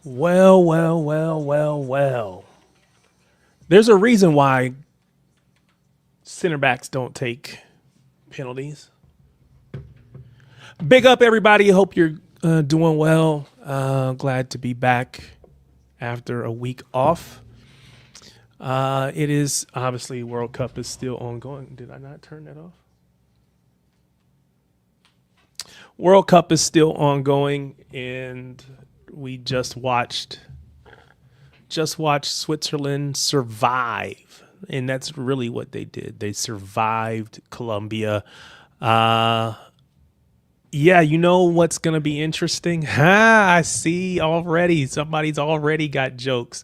Well. There's a reason why center backs don't take penalties. Big up, everybody. Hope you're doing well. Glad to be back after a week off. It is obviously World Cup is still ongoing. Did I not turn that off? World Cup is still ongoing, and we just watched Switzerland survive, and that's really what they did. They survived Colombia. Yeah, you know what's going to be interesting? I see already. Somebody's already got jokes.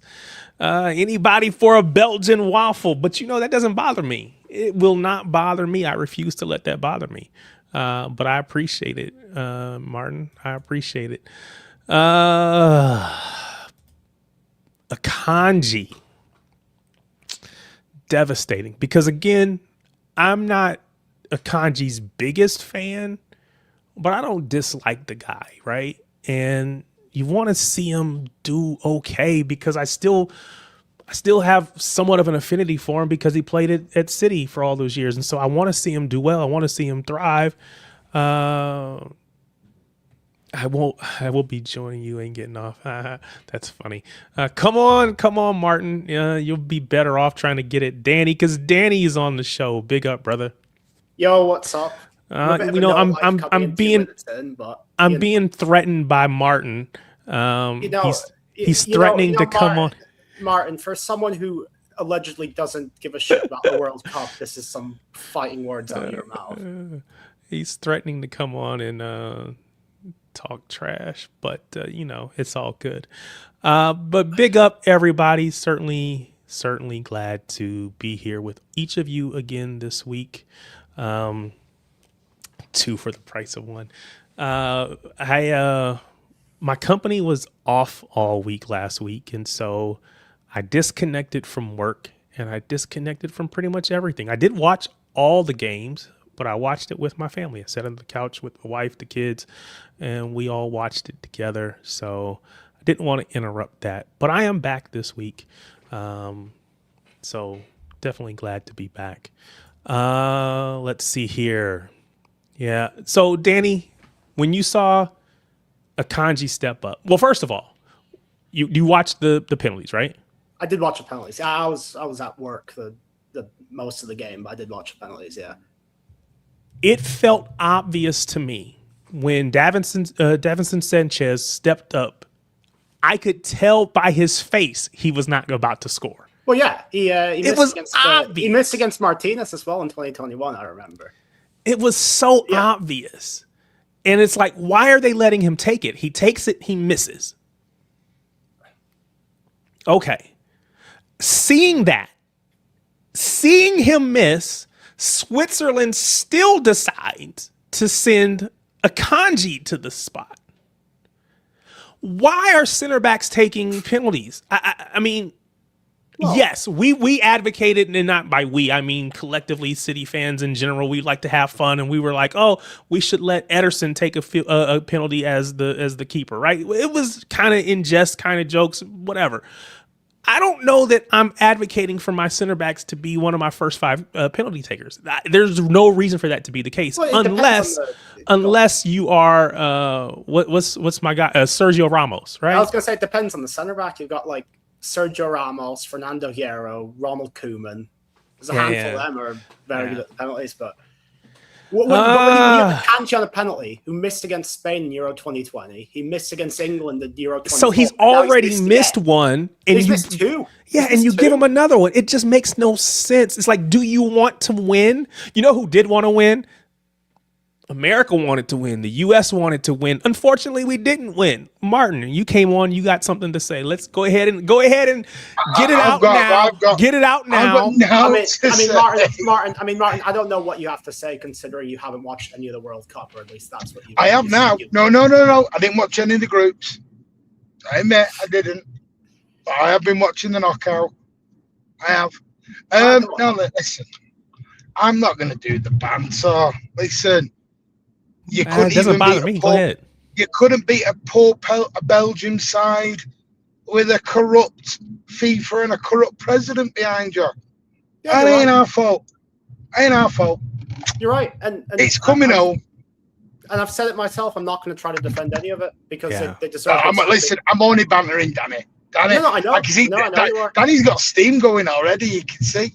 Anybody for a Belgian waffle? But you know, that doesn't bother me. It will not bother me. I refuse to let that bother me. But I appreciate it, Martin. I appreciate it. Akanji. Devastating. Because again, I'm not Akanji's biggest fan, but I don't dislike the guy, right? And you want to see him do okay because I still have somewhat of an affinity for him because he played at City for all those years. And so I want to see him do well. I want to see him thrive. I will be joining you and getting off. That's funny. Come on, Martin. You'll be better off trying to get at Danny because Danny is on the show. Big up, brother. Yo, what's up? I'm being threatened by Martin. He's threatening to come on. Martin, for someone who allegedly doesn't give a shit about the World Cup, this is some fighting words out of your mouth. He's threatening to come on and talk trash, but it's all good. But big up, everybody. Certainly glad to be here with each of you again this week. 2 for the price of 1. My company was off all week last week, and so I disconnected from work and I disconnected from pretty much everything. I did watch all the games, but I watched it with my family. I sat on the couch with my wife, the kids, and we all watched it together. So I didn't want to interrupt that, but I am back this week. So definitely glad to be back. Let's see here. Yeah. So Danny, when you saw Akanji step up, well, first of all, you watched the penalties, right? I did watch the penalties. I was at work the most of the game, but I did watch the penalties. Yeah. It felt obvious to me when Davinson Sanchez stepped up. I could tell by his face he was not about to score. Well, yeah, he missed against Martinez as well in 2021. I remember. It was so obvious. And it's like, why are they letting him take it? He takes it, he misses. Okay. Seeing him miss, Switzerland still decides to send Akanji to the spot. Why are center backs taking penalties? I mean, well, yes, we advocated, and not by we, I mean collectively, City fans in general. We like to have fun, and we were like, "Oh, we should let Ederson take a penalty as the keeper." Right? It was kind of in jest, kind of jokes, whatever. I don't know that I'm advocating for my center backs to be one of my first 5 penalty takers. There's no reason for that to be the case, well, unless you are what's my guy Sergio Ramos, right? I was gonna say it depends on the center back. You've got like Sergio Ramos, Fernando Hierro, Ronald Koeman. There's a handful of them are very good at the penalties, but when you have Akanji on a penalty, who missed against Spain in Euro 2020, he missed against England in Euro 2020. So he's already missed one, and he's missed 2. Yeah, and you give him another one. It just makes no sense. It's like, do you want to win? You know who did want to win? America wanted to win. The U.S. wanted to win. Unfortunately, we didn't win. Martin, you came on. You got something to say. Let's go ahead and get it out now. Get it out now. Martin, I don't know what you have to say considering you haven't watched any of the World Cup, or at least that's what you. I have now. No. I didn't watch any of the groups. I admit I didn't. But I have been watching the knockout. I have. No, listen. I'm not going to do the banter. Listen. You couldn't doesn't bother me. Go ahead. You couldn't beat a Belgium side with a corrupt FIFA and a corrupt president behind you. Yeah, That ain't our fault. Ain't our fault. You're right. And it's coming home. And I've said it myself. I'm not going to try to defend any of it because they deserve it. Listen, I'm only bantering Danny. Danny, no, I know. I know you are. Danny's got steam going already. You can see.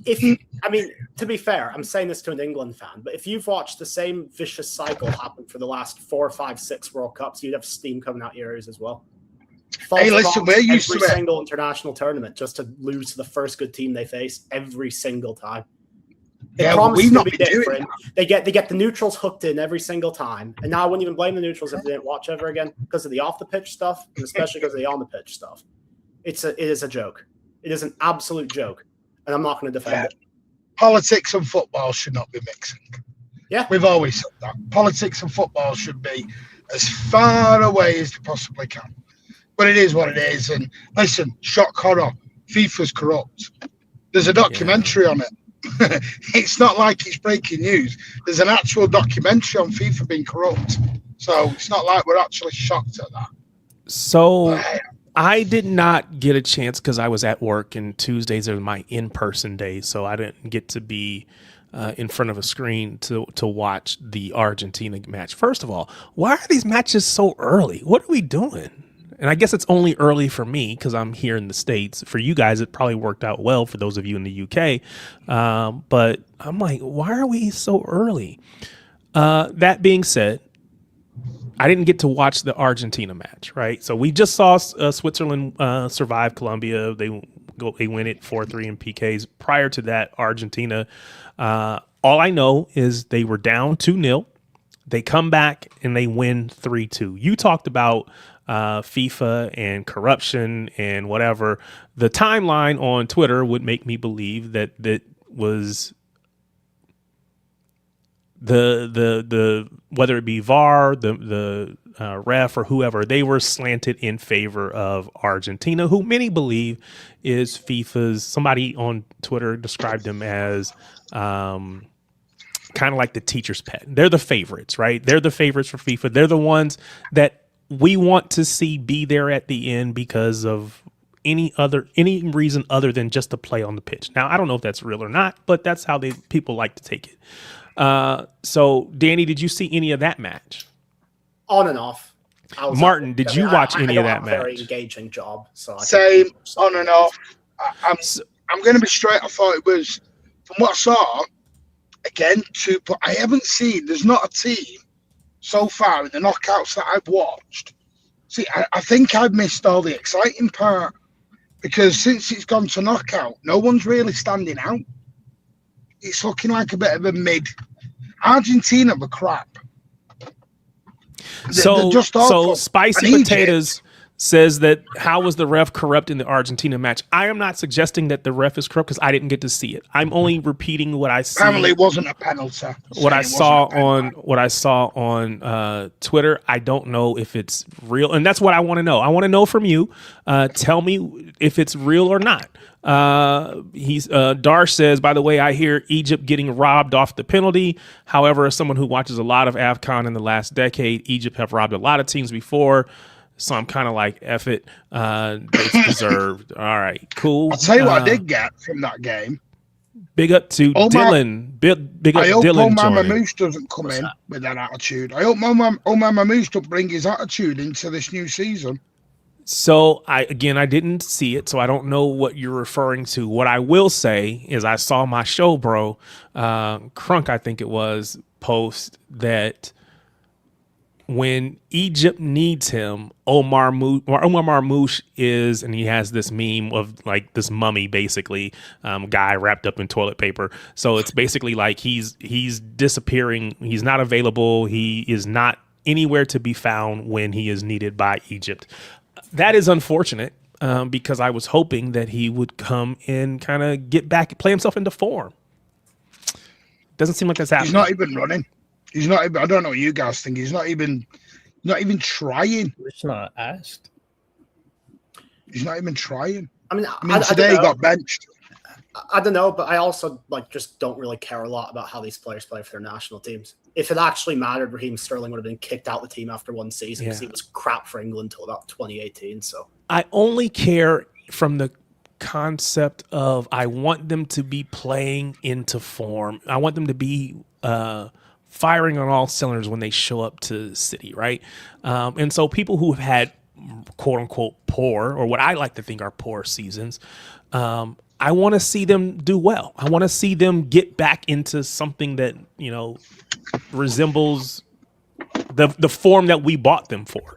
To be fair, I'm saying this to an England fan, but if you've watched the same vicious cycle happen for the last 4, 5, 6 World Cups, you'd have steam coming out your ears as well. Hey, listen, we're used to it. Every single international tournament just to lose to the first good team they face every single time. We've not been different. They get the neutrals hooked in every single time, and now I wouldn't even blame the neutrals if they didn't watch ever again because of the off the pitch stuff, and especially because of the on the pitch stuff. It is a joke. It is an absolute joke, and I'm not going to defend it. Politics and football should not be mixing. Yeah, we've always said that. Politics and football should be as far away as they possibly can. But it is what it is. And listen, shock horror, FIFA's corrupt. There's a documentary on it. It's not like it's breaking news. There's an actual documentary on FIFA being corrupt. So it's not like we're actually shocked at that. So I did not get a chance because I was at work, and Tuesdays are my in-person days. So I didn't get to be in front of a screen to watch the Argentina match. First of all, why are these matches so early? What are we doing? And I guess it's only early for me because I'm here in the States. For you guys, it probably worked out well for those of you in the UK. But I'm like, why are we so early? That being said, I didn't get to watch the Argentina match, right? So we just saw Switzerland survive Colombia. They win it 4-3 in PKs. Prior to that, Argentina, all I know is they were down 2-0. They come back and they win 3-2. You talked about FIFA and corruption and whatever. The timeline on Twitter would make me believe that was the whether it be VAR, the ref or whoever, they were slanted in favor of Argentina, who many believe is FIFA's. Somebody on Twitter described them as kind of like the teacher's pet. They're the favorites, right? They're the favorites for FIFA. They're the ones that we want to see be there at the end because of any reason other than just to play on the pitch. Now, I don't know if that's real or not, but that's how people like to take it. So, Danny, did you see any of that match? On and off. Martin, did you watch any of that match? Very engaging job. So same, on and off. I'm going to be straight. I thought it was, from what I saw, again, but I haven't seen. There's not a team so far in the knockouts that I've watched. See, I think I've missed all the exciting part because since it's gone to knockout, no one's really standing out. It's looking like a bit of a mid. Argentina were crap. So Spicy Potatoes says that how was the ref corrupt in the Argentina match? I am not suggesting that the ref is corrupt because I didn't get to see it. I'm only repeating what I see. Apparently, it wasn't a penalty. What I saw on Twitter. I don't know if it's real, and that's what I want to know. I want to know from you. Tell me if it's real or not. Darsh says, by the way, I hear Egypt getting robbed off the penalty. However, as someone who watches a lot of AFCON in the last decade, Egypt have robbed a lot of teams before. So I'm kind of like, F it. It's deserved. All right, cool. I'll tell you what I did get from that game. Big up to Dylan. Big up I hope Dylan. Omar Mamouche doesn't come in with that attitude. I hope Omar Mamouche don't bring his attitude into this new season. So I didn't see it, so I don't know what you're referring to. What I will say is I saw my show, bro, Crunk, I think it was, post that when Egypt needs him, Omar Marmouche is, and he has this meme of like this mummy, basically, guy wrapped up in toilet paper. So it's basically like he's disappearing. He's not available. He is not anywhere to be found when he is needed by Egypt. That is unfortunate because I was hoping that he would come and kind of get back, play himself into form. Doesn't seem like that's happening. He's not even running. He's not even, I don't know what you guys think. He's not even trying. It's not asked. He's not even trying. I mean today he got benched. I don't know, but I also just don't really care a lot about how these players play for their national teams. if it actually mattered, Raheem Sterling would have been kicked out of the team after one season because he was crap for England until about 2018. So I only care from the concept of I want them to be playing into form. I want them to be firing on all cylinders when they show up to City, right? And so people who have had quote unquote poor, or what I like to think are poor seasons, I want to see them do well. I want to see them get back into something that, you know, resembles the form that we bought them for.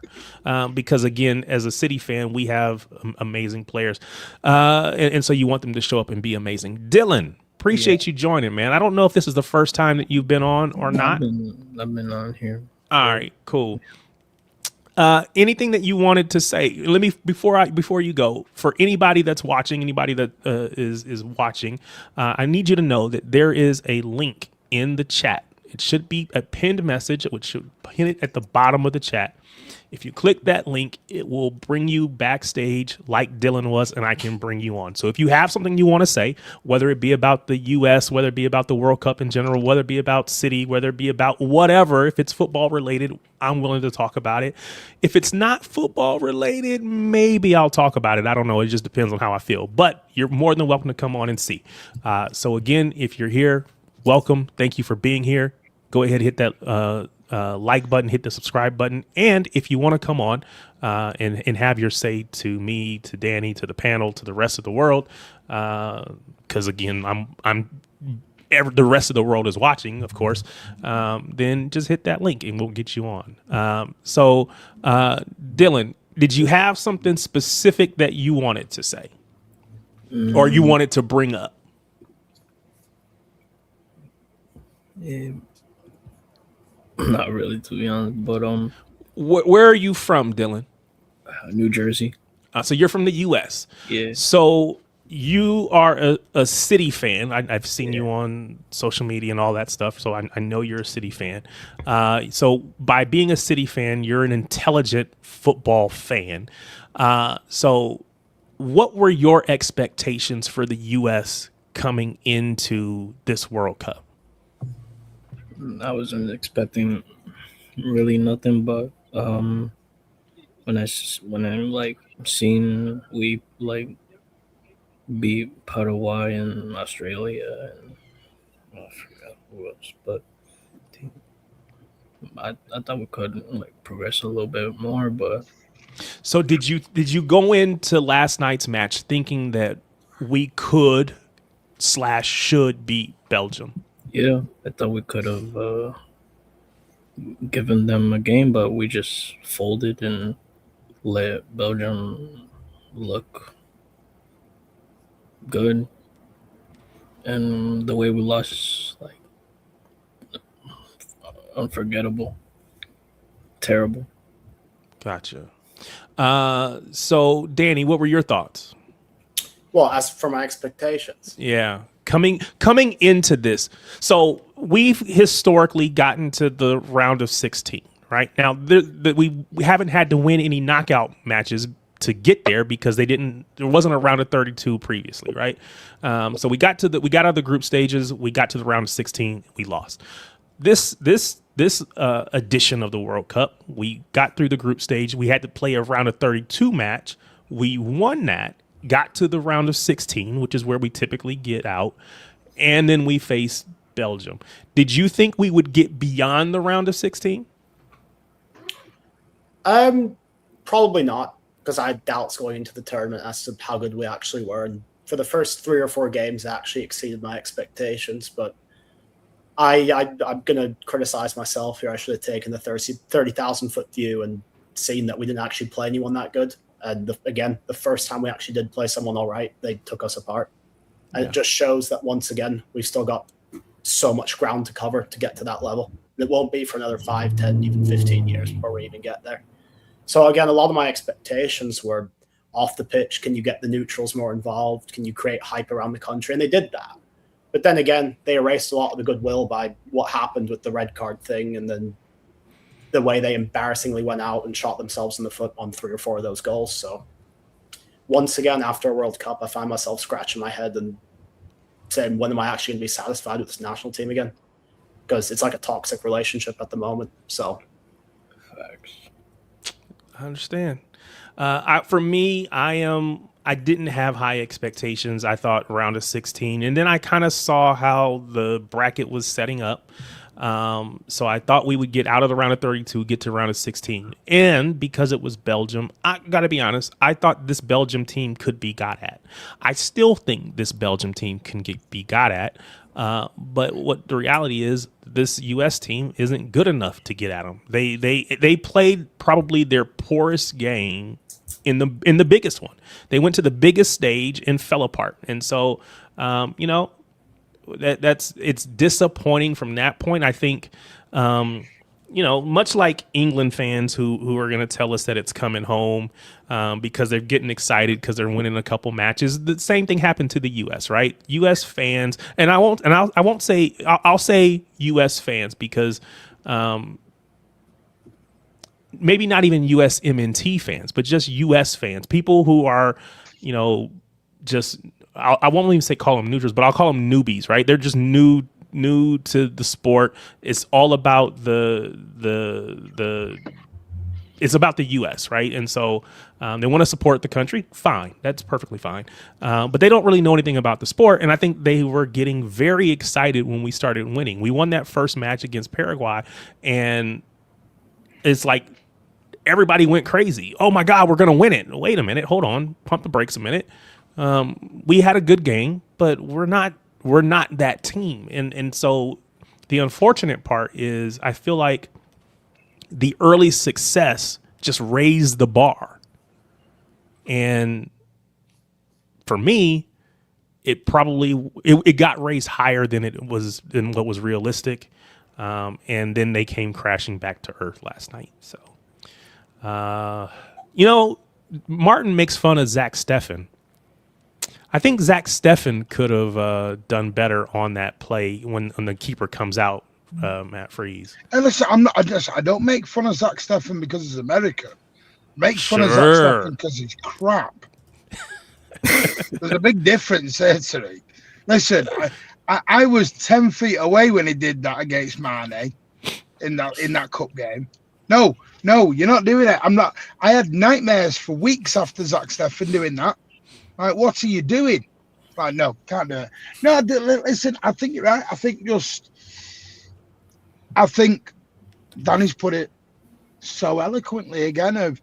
Because again, as a City fan, we have amazing players. And so you want them to show up and be amazing. Dylan, appreciate you joining, man. I don't know if this is the first time that you've been on or not. I've been on here. All right, cool. Anything that you wanted to say? Let me before you go, for anybody that's watching, anybody that is watching, I need you to know that there is a link in the chat. It should be a pinned message, which should pin it at the bottom of the chat. If you click that link, it will bring you backstage like Dylan was, and I can bring you on. So if you have something you want to say, whether it be about the U.S., whether it be about the World Cup in general, whether it be about City, whether it be about whatever, if it's football related, I'm willing to talk about it. If it's not football related, maybe I'll talk about it. I don't know. It just depends on how I feel. But you're more than welcome to come on and see. So again, if you're here, welcome. Thank you for being here. Go ahead and hit that like button, hit the subscribe button. And if you want to come on and have your say to me, to Danny, to the panel, to the rest of the world, because again, the rest of the world is watching, of course, then just hit that link and we'll get you on. So Dylan, did you have something specific that you wanted to say or you wanted to bring up? Yeah. Not really, to be honest, but where are you from, Dylan? New Jersey. So you're from the U.S. Yeah. So you are a City fan. I've seen you on social media and all that stuff, so I know you're a City fan. So by being a City fan, you're an intelligent football fan. So what were your expectations for the U.S. coming into this World Cup? I wasn't expecting really nothing, but when I like seen we like beat Paraguay and Australia, and I forgot who else, but I thought we could like progress a little bit more. But so did you go into last night's match thinking that we could / should beat Belgium? Yeah, I thought we could have given them a game, but we just folded and let Belgium look good. And the way we lost, like, unforgettable. Terrible. Gotcha. So, Danny, what were your thoughts? Well, as for my expectations. Yeah. Coming into this, so we've historically gotten to the round of 16, right? Now, we haven't had to win any knockout matches to get there because there wasn't a round of 32 previously, right? So we got out of the group stages, we got to the round of 16, we lost. This edition of the World Cup, we got through the group stage, we had to play a round of 32 match, we won that. Got to the round of 16, which is where we typically get out, and then we face Belgium. Did you think we would get beyond the round of 16? Probably not, because I had doubts going into the tournament as to how good we actually were. And for the first 3 or 4 games, it actually exceeded my expectations. But I'm going to criticize myself here. I should have taken the 30,000 foot view and seen that we didn't actually play anyone that good. And the first time we actually did play someone all right, they took us apart. And It just shows that, once again, we've still got so much ground to cover to get to that level. It won't be for another 5, 10, even 15 years before we even get there. So, again, a lot of my expectations were off the pitch. Can you get the neutrals more involved? Can you create hype around the country? And they did that. But then again, they erased a lot of the goodwill by what happened with the red card thing, and then the way they embarrassingly went out and shot themselves in the foot on 3 or 4 of those goals. So once again, after a World Cup, I find myself scratching my head and saying, when am I actually going to be satisfied with this national team again? because it's like a toxic relationship at the moment. So, Facts. I understand. For me, I didn't have high expectations. I thought round of 16, and then I kind of saw how the bracket was setting up. So I thought we would get out of the round of 32, get to round of 16. And because it was Belgium, I got to be honest, I thought this Belgium team could be got at. I still think this Belgium team can be got at. But what the reality is, this U.S. team isn't good enough to get at them. They played probably their poorest game in the biggest one. They went to the biggest stage and fell apart. And so, it's disappointing from that point. I think, much like England fans who are going to tell us that it's coming home because they're getting excited because they're winning a couple matches. The same thing happened to the U.S. Right? U.S. fans, and I'll say U.S. fans because maybe not even USMNT fans, but just U.S. fans, people who are, just I won't even say call them neutrals, but I'll call them newbies, right? They're just new to the sport. It's all about it's about the U.S., right? And so they want to support the country. Fine. That's perfectly fine. But they don't really know anything about the sport. And I think they were getting very excited when we started winning. We won that first match against Paraguay, and it's like everybody went crazy. Oh my God, we're going to win it. Wait a minute. Hold on. Pump the brakes a minute. We had a good game, but we're not that team. And so the unfortunate part is I feel like the early success just raised the bar. And for me, it got raised higher than what was realistic. And then they came crashing back to earth last night. So, Martin makes fun of Zach Steffen. I think Zach Steffen could have done better on that play when the keeper comes out, Matt Freeze. And listen, I don't make fun of Zach Steffen because he's American. Make fun of Zach Steffen because he's crap. There's a big difference there, Tariq. Listen, I was 10 feet away when he did that against Mane in that cup game. No, you're not doing it. I'm not. I had nightmares for weeks after Zach Steffen doing that. Like, what are you doing? Like, no, can't do it. No, listen, I think you're right. I think Danny's put it so eloquently again of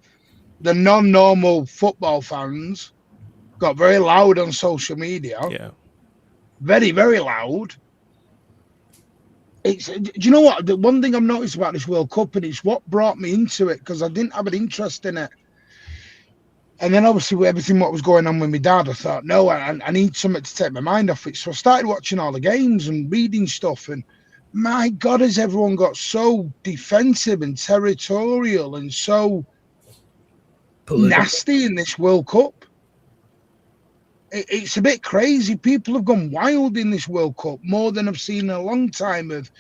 the non-normal football fans got very loud on social media. Yeah. Very, very loud. Do you know what? The one thing I've noticed about this World Cup, and it's what brought me into it, because I didn't have an interest in it. And then obviously with everything what was going on with my dad, I thought, no, I need something to take my mind off it. So I started watching all the games and reading stuff. And my God, has everyone got so defensive and territorial and so nasty in this World Cup. It's a bit crazy. People have gone wild in this World Cup, more than I've seen in a long time, of,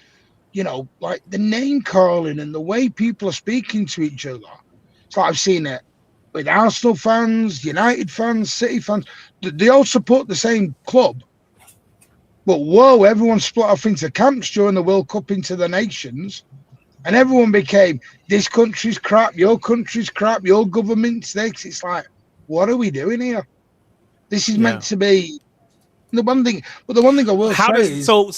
like the name calling and the way people are speaking to each other. So I've seen it with Arsenal fans, United fans, City fans. They all support the same club. But whoa, everyone split off into camps during the World Cup into the nations. And everyone became, this country's crap, your country's crap, your government's this. It's like, what are we doing here? This is meant to be the one thing. But the one thing I will say is, I've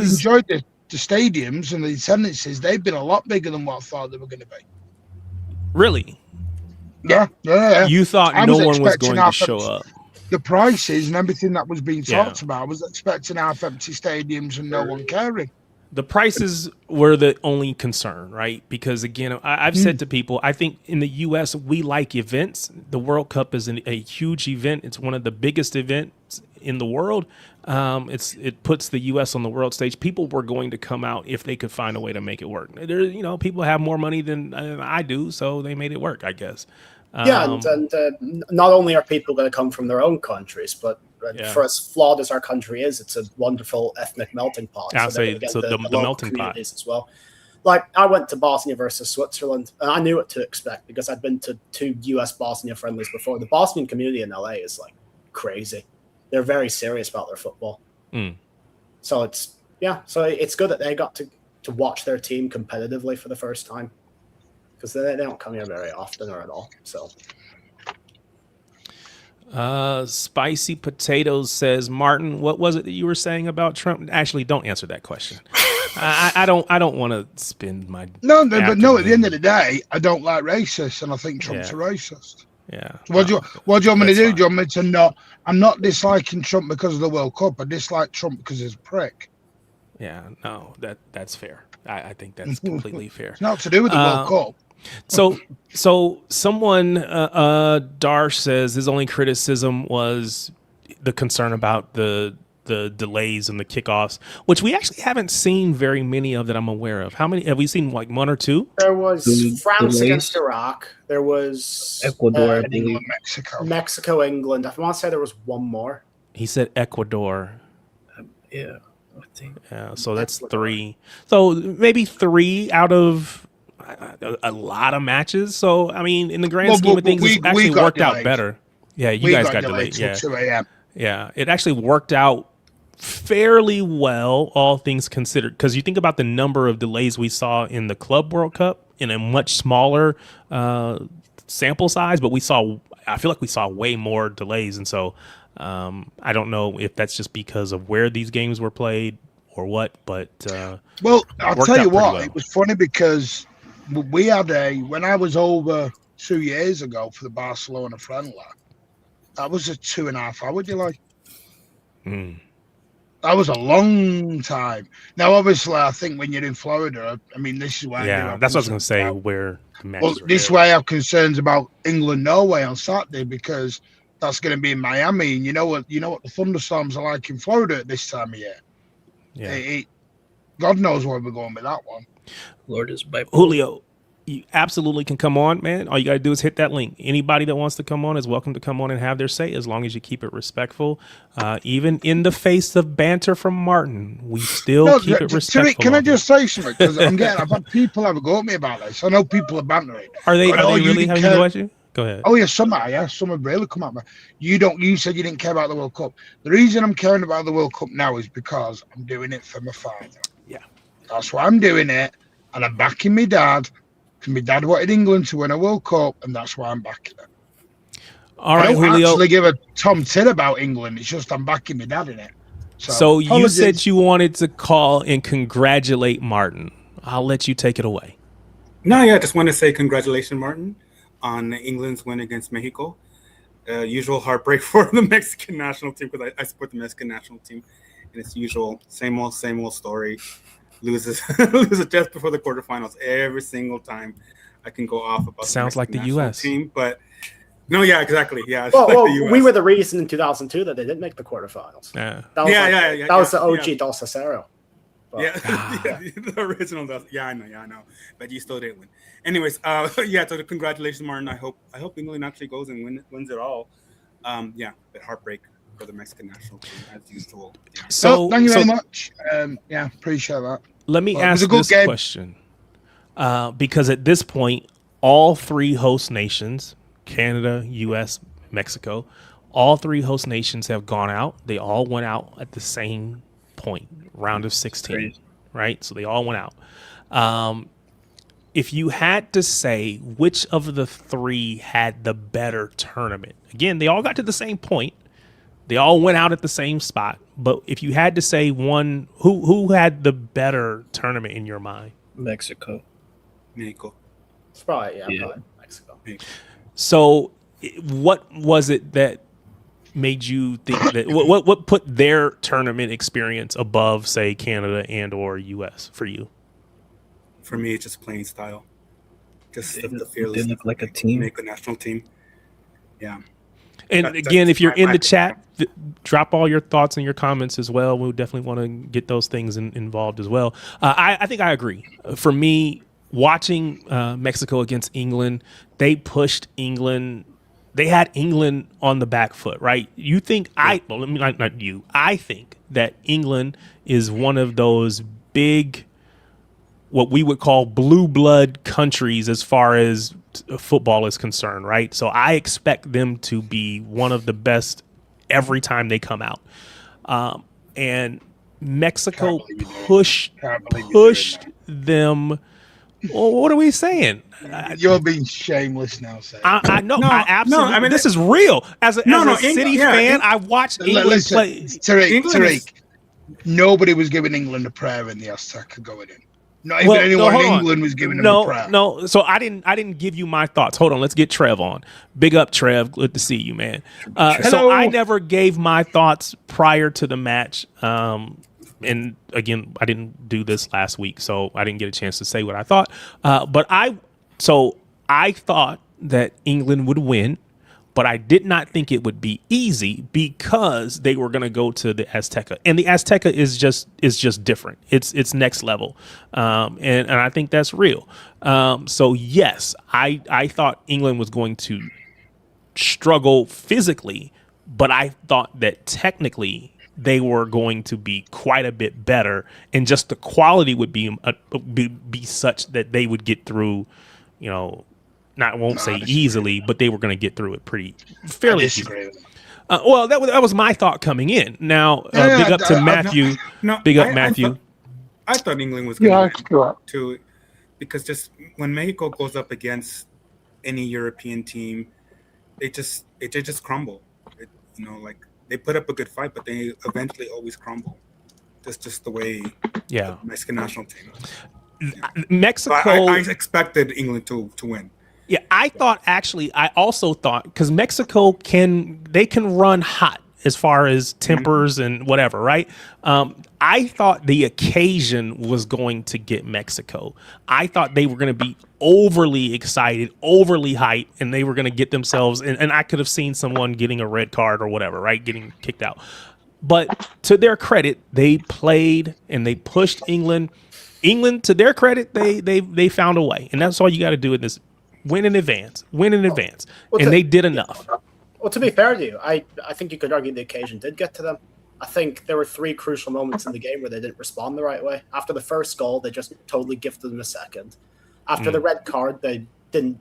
enjoyed the stadiums and the attendances. They've been a lot bigger than what I thought they were going to be. Really? Yeah. You thought no one was going to show up. The prices and everything that was being talked about, I was expecting half-empty stadiums and no one caring. The prices were the only concern, right? Because, again, I've said to people, I think in the U.S., we like events. The World Cup is a huge event. It's one of the biggest events in the world. It puts the U.S. on the world stage. People were going to come out if they could find a way to make it work. People have more money than I do, so they made it work, I guess. And not only are people going to come from their own countries, but for as flawed as our country is, it's a wonderful ethnic melting pot. I'll say so the melting pot as well. Like, I went to Bosnia versus Switzerland, and I knew what to expect because I'd been to 2 U.S. Bosnia friendlies before. The Bosnian community in LA is like crazy. They're very serious about their football. So it's good that they got to to watch their team competitively for the first time, because they don't come here very often or at all. So. Spicy Potatoes says, Martin, what was it that you were saying about Trump? Actually, don't answer that question. I don't want to spend my no. But no. At the end of the day, I don't like racists, and I think Trump's a racist. Yeah. So what do you want me to do? Do you want me to not? I'm not disliking Trump because of the World Cup. I dislike Trump because he's a prick. Yeah. No, that's fair. I think that's completely fair. It's not to do with the World Cup. So someone, Darsh says his only criticism was the concern about the delays and the kickoffs, which we actually haven't seen very many of that I'm aware of. How many have we seen? Like one or two? There was France against Iraq. There was Ecuador, England, Mexico, England. I want to say there was one more. He said Ecuador. Yeah, I think. Yeah, so that's three. So maybe three out of a lot of matches. So I mean, in the grand scheme of things, it actually worked out better. Yeah, you guys got delayed. Yeah, 2 a.m. Yeah, it actually worked out fairly well, all things considered. Because you think about the number of delays we saw in the Club World Cup in a much smaller sample size, but I feel like we saw way more delays, and so I don't know if that's just because of where these games were played or what. But well, I'll tell you what, it was funny because we had when I was over 2 years ago for the Barcelona friendly. That was a 2.5 hour delay. That was a long time. Now, obviously, I think when you're in Florida, I mean, this is why. Yeah, that's what I was going to say. Where the matches were this way, I have concerns about England-Norway on Saturday because that's going to be in Miami, and you know what the thunderstorms are like in Florida at this time of year. Yeah, God knows where we're going with that one. Florida's bipolar. Julio, you absolutely can come on, man. All you got to do is hit that link. Anybody that wants to come on is welcome to come on and have their say, as long as you keep it respectful. Even in the face of banter from Martin, we still keep it respectful. Can I just say something? Because I've had people have a go at me about this. I know people are bantering. Are they really having a go at you? Go ahead. Oh yeah, some have really come at me. You said you didn't care about the World Cup. The reason I'm caring about the World Cup now is because I'm doing it for my father. Yeah. That's why I'm doing it, and I'm backing my dad. My dad wanted England to win a World Cup, and that's why I'm backing it. All right, I don't Julio. actually give a tom tit about England. It's just I'm backing my dad in it. So you said you wanted to call and congratulate Martin. I'll let you take it away. No, yeah, I just want to say congratulations, Martin, on England's win against Mexico. Usual heartbreak for the Mexican national team, because I support the Mexican national team, and it's usual same old story. Loses just before the quarterfinals every single time. I can go off about. Sounds like the U.S. team, but no, yeah, exactly, yeah. Well, we were the reason in 2002 that they didn't make the quarterfinals. Yeah, that was the OG Dos Cero. Yeah, the original. Yeah, I know, but you still didn't win. Anyways, yeah. So congratulations, Martin. I hope England actually goes and wins it all. Yeah, but heartbreak for the Mexican national team as usual. Yeah. So thank you very much. Yeah, appreciate that. Let me ask this question, because at this point, all three host nations, Canada, U.S., Mexico, all three host nations have gone out. They all went out at the same point, round of 16, right? So they all went out. If you had to say which of the three had the better tournament, again, they all got to the same point. They all went out at the same spot. But if you had to say one, who had the better tournament in your mind? Mexico. It's probably Mexico. So what was it that made you think that what put their tournament experience above, say, Canada and or US for you? For me, it's just playing style. Just the fearless. They look like a team. Make a national team. Yeah. And again, if you're in the chat, drop all your thoughts and your comments as well. We'll definitely want to get those things involved as well. I think I agree. For me, watching Mexico against England, they pushed England. They had England on the back foot, right? You think not you. I think that England is one of those big, what we would call blue blood countries as far as football is concerned, right? So I expect them to be one of the best every time they come out. And Mexico Can't believe you do it. pushed Can't believe you're doing them. Well, what are we saying? You're being shameless now, Sam. I know. No, I absolutely. no, I mean, this is real. As a City fan, I watched England Listen, play. Tariq, nobody was giving England a prayer in the Azteca going in. Not even anyone in England was giving them a prayer. No, so I didn't give you my thoughts. Hold on, let's get Trev on. Big up, Trev. Good to see you, man. So I never gave my thoughts prior to the match. And again, I didn't do this last week, so I didn't get a chance to say what I thought. But I thought that England would win, but I did not think it would be easy because they were going to go to the Azteca, and the Azteca is just different. It's next level, and I think that's real. So yes, I thought England was going to struggle physically, but I thought that technically they were going to be quite a bit better, and just the quality would be such that they would get through. I won't say easily, but they were going to get through it fairly easily. Well, that was my thought coming in. Now, big up to Matthew. Big up Matthew. I thought England was going to win too, because just when Mexico goes up against any European team, they just crumble. They put up a good fight, but they eventually always crumble. That's just the way the Mexican national team is. Mexico. I expected England to win. Yeah, I also thought, because Mexico can run hot as far as tempers and whatever, right? I thought the occasion was going to get Mexico. I thought they were going to be overly excited, overly hyped, and they were going to get themselves, and I could have seen someone getting a red card or whatever, right? Getting kicked out. But to their credit, they played and they pushed England. England, to their credit, they found a way. And that's all you got to do in this. Win in advance. And they did enough. Well, to be fair to you, I think you could argue the occasion did get to them. I think there were 3 crucial moments in the game where they didn't respond the right way. After the first goal, they just totally gifted them a second. After the red card, they didn't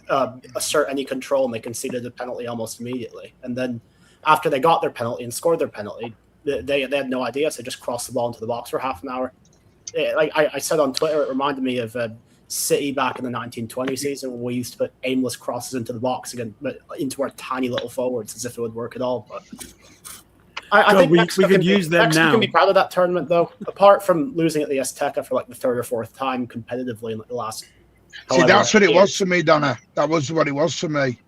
assert any control, and they conceded a penalty almost immediately. And then after they got their penalty and scored their penalty, they had no idea, so they just crossed the ball into the box for half an hour. Like I said on Twitter, it reminded me of City back in the 1920 season when we used to put aimless crosses into the box again, but into our tiny little forwards as if it would work at all. But I think we could use them now. Can be proud of that tournament, though. Apart from losing at the Azteca for like the 3rd or 4th time competitively in the last. See, that's what it was for me, Donna. That was what it was for me.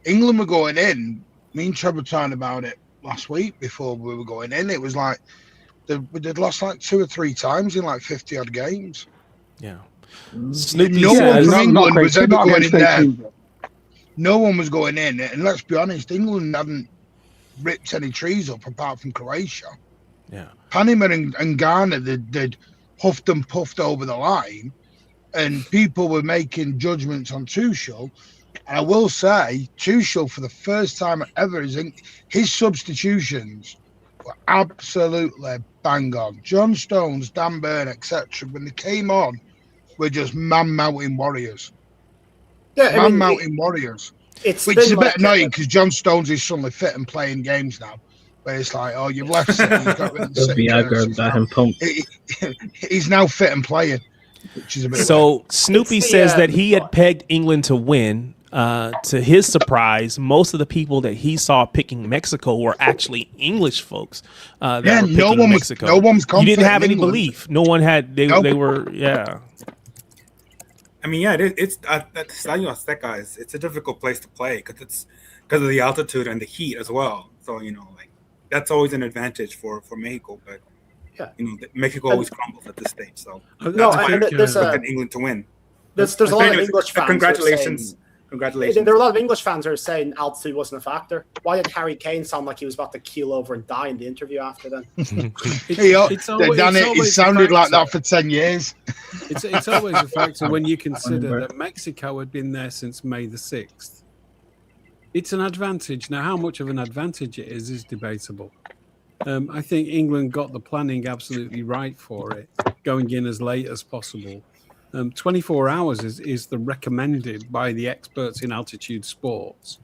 England were going in. Me and Trevor were talking about it last week before we were going in. It was like they'd lost like 2 or 3 times in like 50 odd games. Yeah. No one from England was ever going in there. No one was going in. And let's be honest, England hadn't ripped any trees up apart from Croatia. Yeah. Panama and Ghana, they'd huffed and puffed over the line, and people were making judgments on Tuchel. And I will say, Tuchel, for the first time ever, his substitutions were absolutely bang on. John Stones, Dan Burn, etc., when they came on, were just man-mountain warriors. Yeah, man-mountain warriors. Which is a bit annoying because John Stones is suddenly fit and playing games now. Where it's like, oh, you've left City, you've got rid of the City jerseys. He's now fit and playing, which is a bit so weird. Snoopy says that he had pegged England to win. To his surprise, most of the people that he saw picking Mexico were actually English folks. That were picking Mexico. No one was confident. You didn't have any England. Belief. No one had. They were. Yeah. I mean, it's Estadio Azteca it's a difficult place to play because of the altitude and the heat as well. So that's always an advantage for Mexico, but Mexico always crumbles at this stage. So that's why I expected England to win. There's a lot of English fans. Congratulations. Congratulations. There are a lot of English fans who are saying altitude wasn't a factor. Why did Harry Kane sound like he was about to keel over and die in the interview after then? It sounded like that for 10 years. It's always a factor when you consider that Mexico had been there since May the 6th. It's an advantage. Now, how much of an advantage it is debatable. I think England got the planning absolutely right for it, going in as late as possible. 24 hours is the recommended by the experts in altitude sports,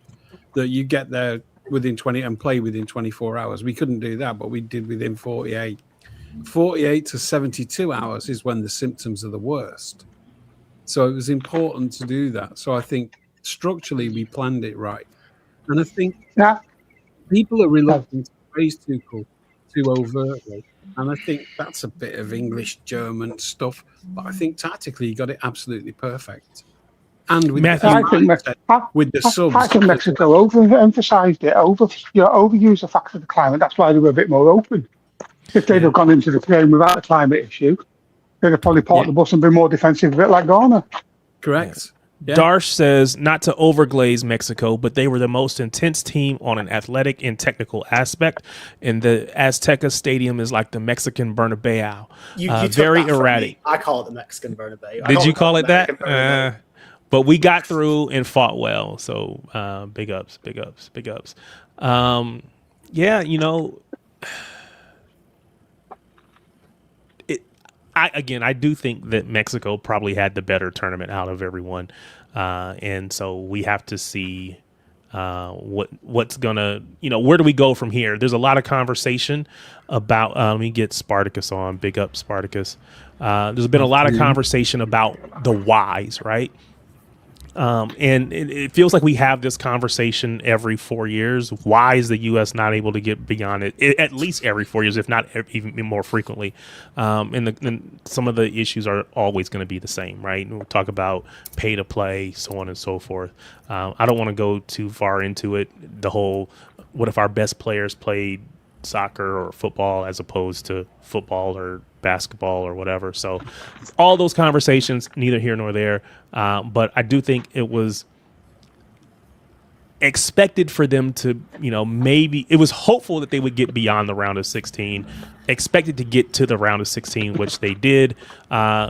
that you get there within 20 and play within 24 hours. We couldn't do that, but we did within 48. 48 to 72 hours is when the symptoms are the worst. So it was important to do that. So I think structurally we planned it right. And I think people are reluctant to praise Tuchel too overtly. And I think that's a bit of English-German stuff. But I think tactically he got it absolutely perfect. And with the subs. I think Mexico overemphasized it, overused the fact of the climate. That's why they were a bit more open. If they'd have gone into the game without a climate issue, they'd have probably parked the bus and been more defensive, a bit like Ghana. Correct. Yeah. Darsh says, not to overglaze Mexico, but they were the most intense team on an athletic and technical aspect. And the Azteca Stadium is like the Mexican Bernabeu. You very erratic. I call it the Mexican Bernabeu. Did you call it that? But we got through and fought well. So big ups. Yeah, you know, I do think that Mexico probably had the better tournament out of everyone, and so we have to see what's gonna, you know, where do we go from here? There's a lot of conversation about. Let me get Spartacus on. Big up Spartacus. There's been a lot of conversation about the whys, right? And it feels like we have this conversation every 4 years. Why is the U.S. not able to get beyond it? At least every 4 years, if not even more frequently. And some of the issues are always going to be the same, right? And we'll talk about pay to play, so on and so forth. I don't want to go too far into it. The whole, what if our best players played soccer or football as opposed to football or basketball or whatever? So all those conversations, neither here nor there. But I do think it was expected for them to, you know, maybe it was hopeful that they would get beyond the round of 16, expected to get to the round of 16, which they did.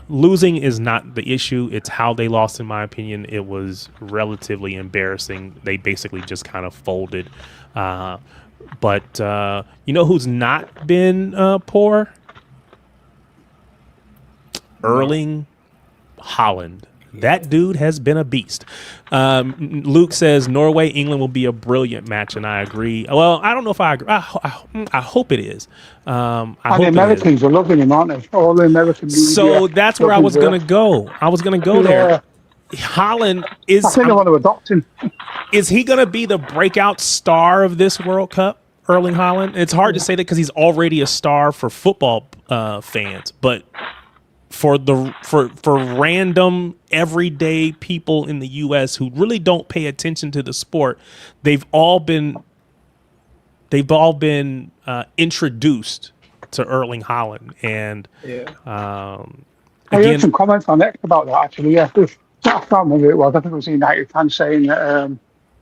Losing is not the issue. It's how they lost, in my opinion. It was relatively embarrassing. They basically just kind of folded. But you know who's not been poor? Erling Haaland. That dude has been a beast. Luke says Norway, England will be a brilliant match, and I agree. Well, I don't know if I agree. I hope it is. The Americans are loving him, aren't they? All the American media. So that's where I was going to go. I was going to go there. Haaland is. I think I want to adopt him. Is he going to be the breakout star of this World Cup, Erling Haaland? It's hard to say that because he's already a star for football fans, but for random everyday people in the U.S. who really don't pay attention to the sport, they've all been introduced to Erling Haaland, and I heard some comments on it about that actually. Yeah, I can't remember who it was. I think it was a United fan saying that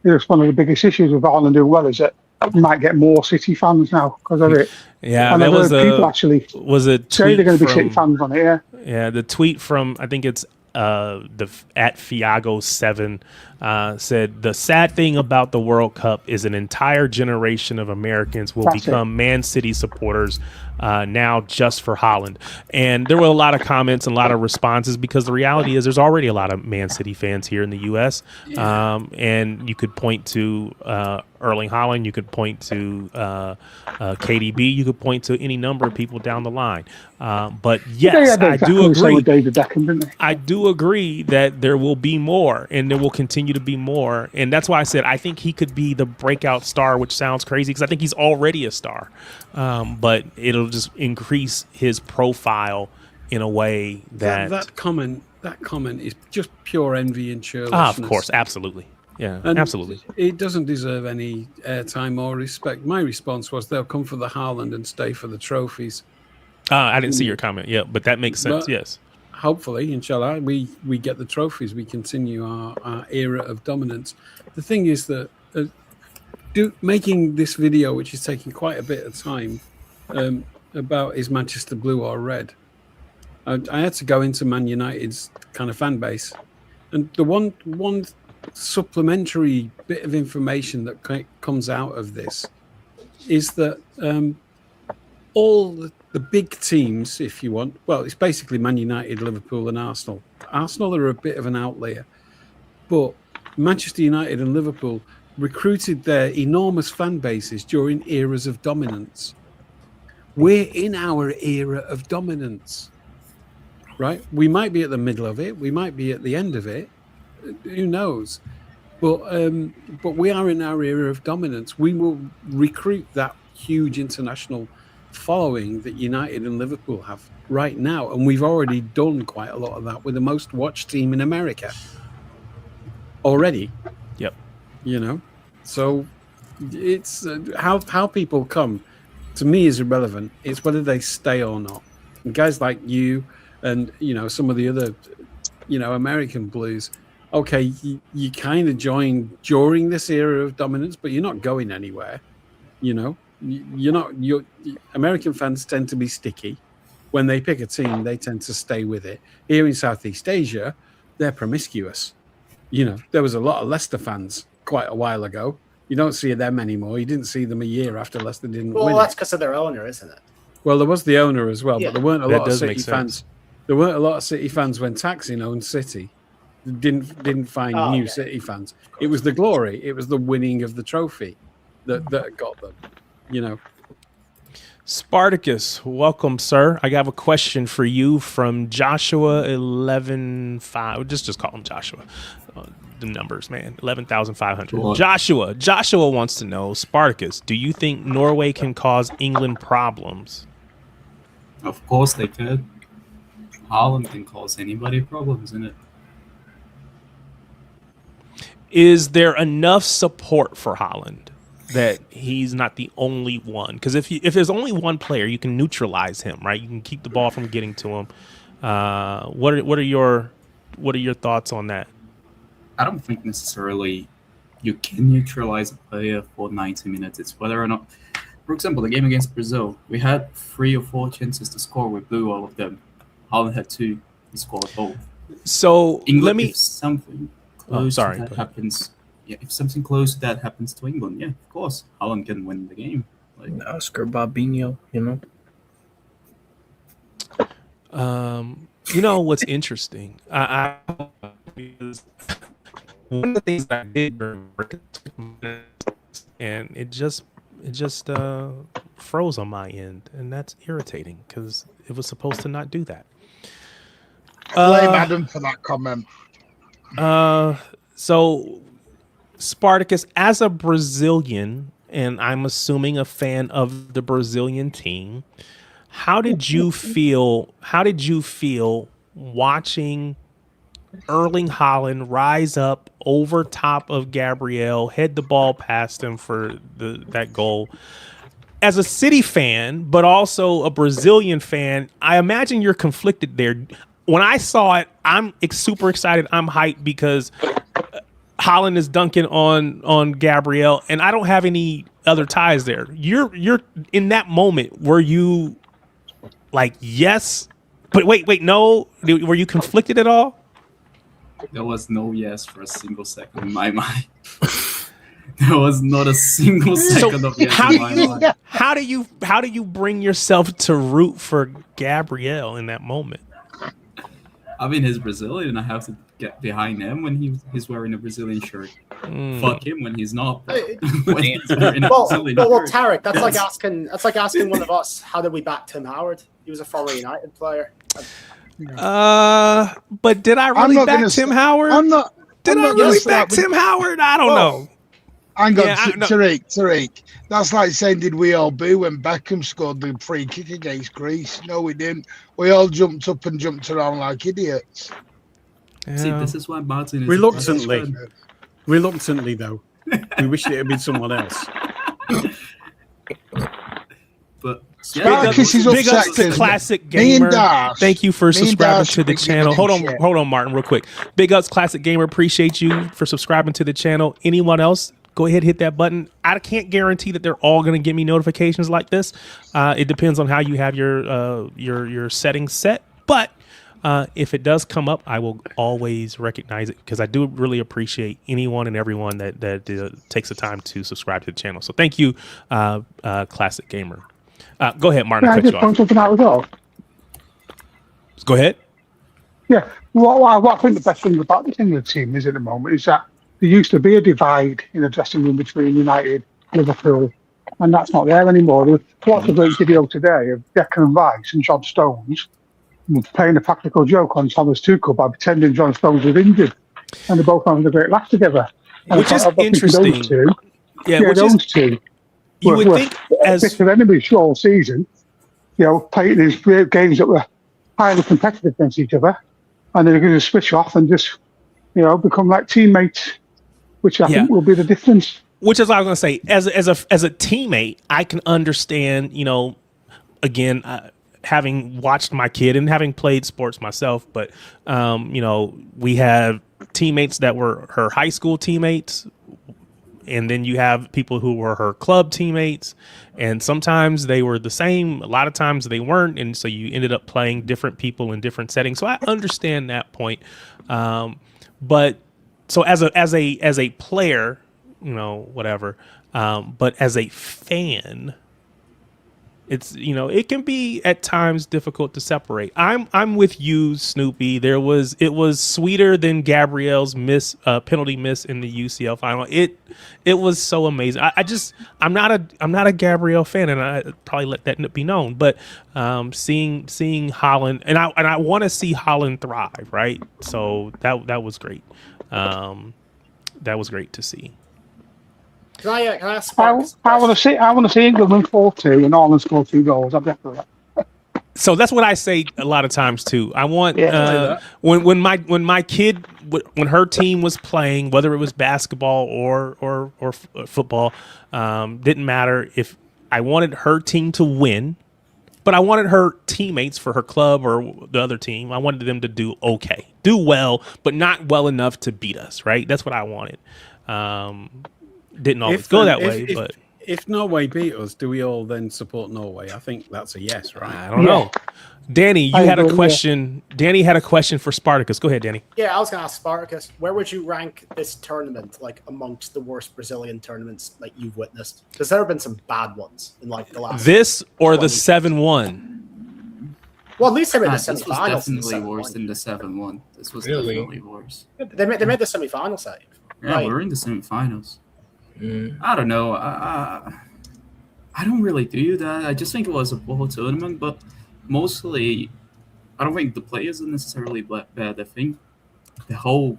it was one of the biggest issues with Haaland doing well is that you might get more City fans now because of it. Yeah, and there was people actually say they're going to be City fans on it. Yeah, the tweet from, I think it's at Fiago7 said, the sad thing about the World Cup is an entire generation of Americans will become Man City supporters now just for Haaland. And there were a lot of comments and a lot of responses because the reality is there's already a lot of Man City fans here in the U.S. And you could point to Erling Haaland, you could point to KDB, you could point to any number of people down the line. But yes, I do agree. David Beckham, didn't they? I do agree that there will be more, and there will continue to be more. And that's why I said I think he could be the breakout star, which sounds crazy because I think he's already a star. But it'll just increase his profile in a way that comment is just pure envy and churlishness. Of course, absolutely. Yeah, and absolutely. It doesn't deserve any airtime or respect. My response was they'll come for the Haaland and stay for the trophies. I didn't see your comment. Yeah, but that makes sense. But yes. Hopefully, inshallah, we get the trophies. We continue our era of dominance. The thing is that making this video, which is taking quite a bit of time, about is Manchester blue or red? I had to go into Man United's kind of fan base, and the one supplementary bit of information that comes out of this is that all the big teams, if you want, well, it's basically Man United, Liverpool, and Arsenal. Arsenal are a bit of an outlier, but Manchester United and Liverpool recruited their enormous fan bases during eras of dominance. We're in our era of dominance, right? We might be at the middle of it. We might be at the end of it. Who knows? But we are in our era of dominance. We will recruit that huge international following that United and Liverpool have right now, and we've already done quite a lot of that with the most watched team in America already. Yep. You know, so it's how people come to me is irrelevant. It's whether they stay or not. And guys like you and some of the other American Blues. Okay, you kind of joined during this era of dominance, but you're not going anywhere. American fans tend to be sticky. When they pick a team, they tend to stay with it. Here in Southeast Asia, they're promiscuous. There was a lot of Leicester fans quite a while ago. You don't see them anymore. You didn't see them a year after Leicester didn't win. Well, that's because of their owner, isn't it? Well, there was the owner as well, Yeah. but there weren't a lot of does City make fans. sense. There weren't a lot of City fans when Taksin owned City. Didn't find new yeah. City fans. It was the glory. It was the winning of the trophy that got them. Spartacus, welcome, sir. I have a question for you from Joshua 11,500. Just call him Joshua. The numbers, man. 11,500. What? Joshua wants to know, Spartacus, do you think Norway can cause England problems? Of course they could. Haaland can cause anybody problems, innit? Is there enough support for Haaland that he's not the only one? Because if there's only one player, you can neutralize him, right? You can keep the ball from getting to him. What are your thoughts on that? I don't think necessarily you can neutralize a player for 90 minutes. It's whether or not, for example, the game against Brazil, we had 3 or 4 chances to score. We blew all of them. Haaland had 2. He scored both. So England, if something close sorry, to that happens, if something close to that happens to England, of course, Haaland can win the game. Like, Oscar Babinho, what's interesting? Because one of the things that I did during and it just froze on my end, and that's irritating because it was supposed to not do that. Blame Adam for that comment. So Spartacus, as a Brazilian, and I'm assuming a fan of the Brazilian team, how did you feel watching Erling Haaland rise up over top of Gabriel, head the ball past him for that goal? As a City fan, but also a Brazilian fan, I imagine you're conflicted there. When I saw it, I'm super excited. I'm hyped because Haaland is dunking on Gabriel, and I don't have any other ties there. You're in that moment. Were you like, yes, but wait, no? Were you conflicted at all? there was no yes for a single second in my mind. There was not a single second of yes in my mind. How do you bring yourself to root for Gabriel in that moment? I mean, he's Brazilian. I have to get behind him when he's wearing a Brazilian shirt. Fuck him when he's not. When he's wearing a Brazilian well, shirt. Tarek, that's like asking one of us, how did we back Tim Howard? He was a former United player. But did I really back Tim Howard? Did I really back Tim Howard? I don't know. Hang on, Tariq. That's like saying, did we all boo when Beckham scored the free kick against Greece? No, we didn't. We all jumped up and jumped around like idiots. Yeah. See, this is why Martin is Reluctantly, though. We wish it had been someone else. But Spartacus is big ups upset. to Classic Gamer. Thank you for subscribing to the channel. Hold on, Martin, real quick. Big ups, Classic Gamer. Appreciate you for subscribing to the channel. Anyone else? Go ahead, hit that button. I can't guarantee that they're all going to give me notifications like this. It depends on how you have your settings set. But if it does come up, I will always recognize it because I do really appreciate anyone and everyone that takes the time to subscribe to the channel. So thank you, Classic Gamer. Go ahead, Martin. Yeah, I just point something out as well. Go ahead. Yeah, what I think the best thing about this England team is at the moment is that there used to be a divide in the dressing room between United and Liverpool, and that's not there anymore. There's lots of great video today of Declan Rice and John Stones playing a practical joke on Thomas Tuchel by pretending John Stones was injured, and they're both having a great laugh together. Which is interesting. Those two, those two you would think as bitter enemies all season. Playing these games that were highly competitive against each other, and they're going to switch off and just, become like teammates, which I think will be the difference. Which is what I was going to say. As a teammate, I can understand. Again, having watched my kid and having played sports myself, but we have teammates that were her high school teammates. And then you have people who were her club teammates, and sometimes they were the same. A lot of times they weren't, and so you ended up playing different people in different settings. So I understand that point. But so as a player, whatever. But as a fan, it's it can be at times difficult to separate. I'm with you, Snoopy. It was sweeter than Gabrielle's penalty miss in the UCL final. It was so amazing. I'm not a Gabrielle fan, and I probably let that be known. But seeing Haaland, and I want to see Haaland thrive, right? So that was great. That was great to see. Can I ask? I want to see England win 4-2 and Ireland score 2 goals. I'm definitely. So that's what I say a lot of times too. I want when my kid when her team was playing, whether it was basketball or football, didn't matter. If I wanted her team to win, but I wanted her teammates for her club or the other team, I wanted them to do well, but not well enough to beat us. Right? That's what I wanted. Didn't always go that way, but if Norway beat us, do we all then support Norway? I think that's a yes, right? I don't know. Danny, you had a question. Yeah. Danny had a question for Spartacus. Go ahead, Danny. Yeah, I was going to ask Spartacus, where would you rank this tournament, like amongst the worst Brazilian tournaments like you've witnessed? Because there have been some bad ones in like the last. This or the 7-1? Well, at least they made the semifinals. This was definitely worse than the 7-1. This was definitely worse. They made the semifinal save. Yeah, right. We're in the semifinals. I don't know. I don't really do that. I just think it was a poor tournament, but mostly, I don't think the players are necessarily bad. I think the whole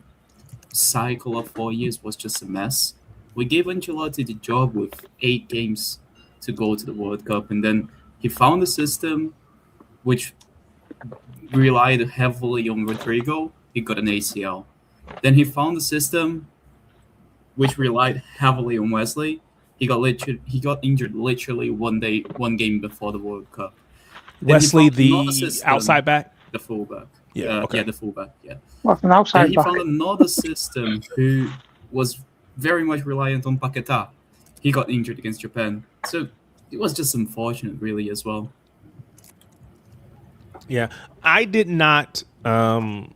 cycle of 4 years was just a mess. We gave Ancelotti the job with 8 games to go to the World Cup, and then he found a system which relied heavily on Rodrigo. He got an ACL. Then he found a system which relied heavily on Wesley. He got injured literally one game before the World Cup. Wesley, the outside back? The fullback. Yeah, the fullback, yeah. What's an outside back? He found another system who was very much reliant on Paquetá. He got injured against Japan. So it was just unfortunate, really, as well. Yeah, I did not know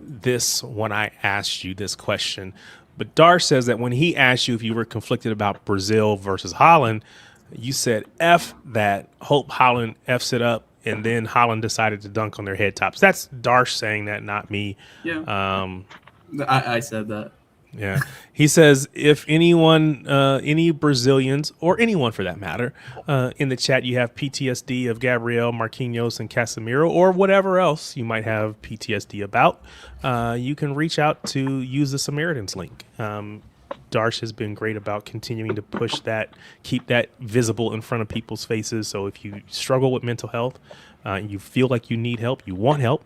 this when I asked you this question, but Dar says that when he asked you if you were conflicted about Brazil versus Holland, you said F that, hope Holland F's it up, and then Holland decided to dunk on their head tops. That's Darsh saying that, not me. Yeah. I said that. Yeah. He says, if anyone, any Brazilians, or anyone for that matter, in the chat, you have PTSD of Gabriel, Marquinhos, and Casemiro, or whatever else you might have PTSD about, you can reach out to use the Samaritans link. Darsh has been great about continuing to push that, keep that visible in front of people's faces. So if you struggle with mental health, you feel like you need help, you want help,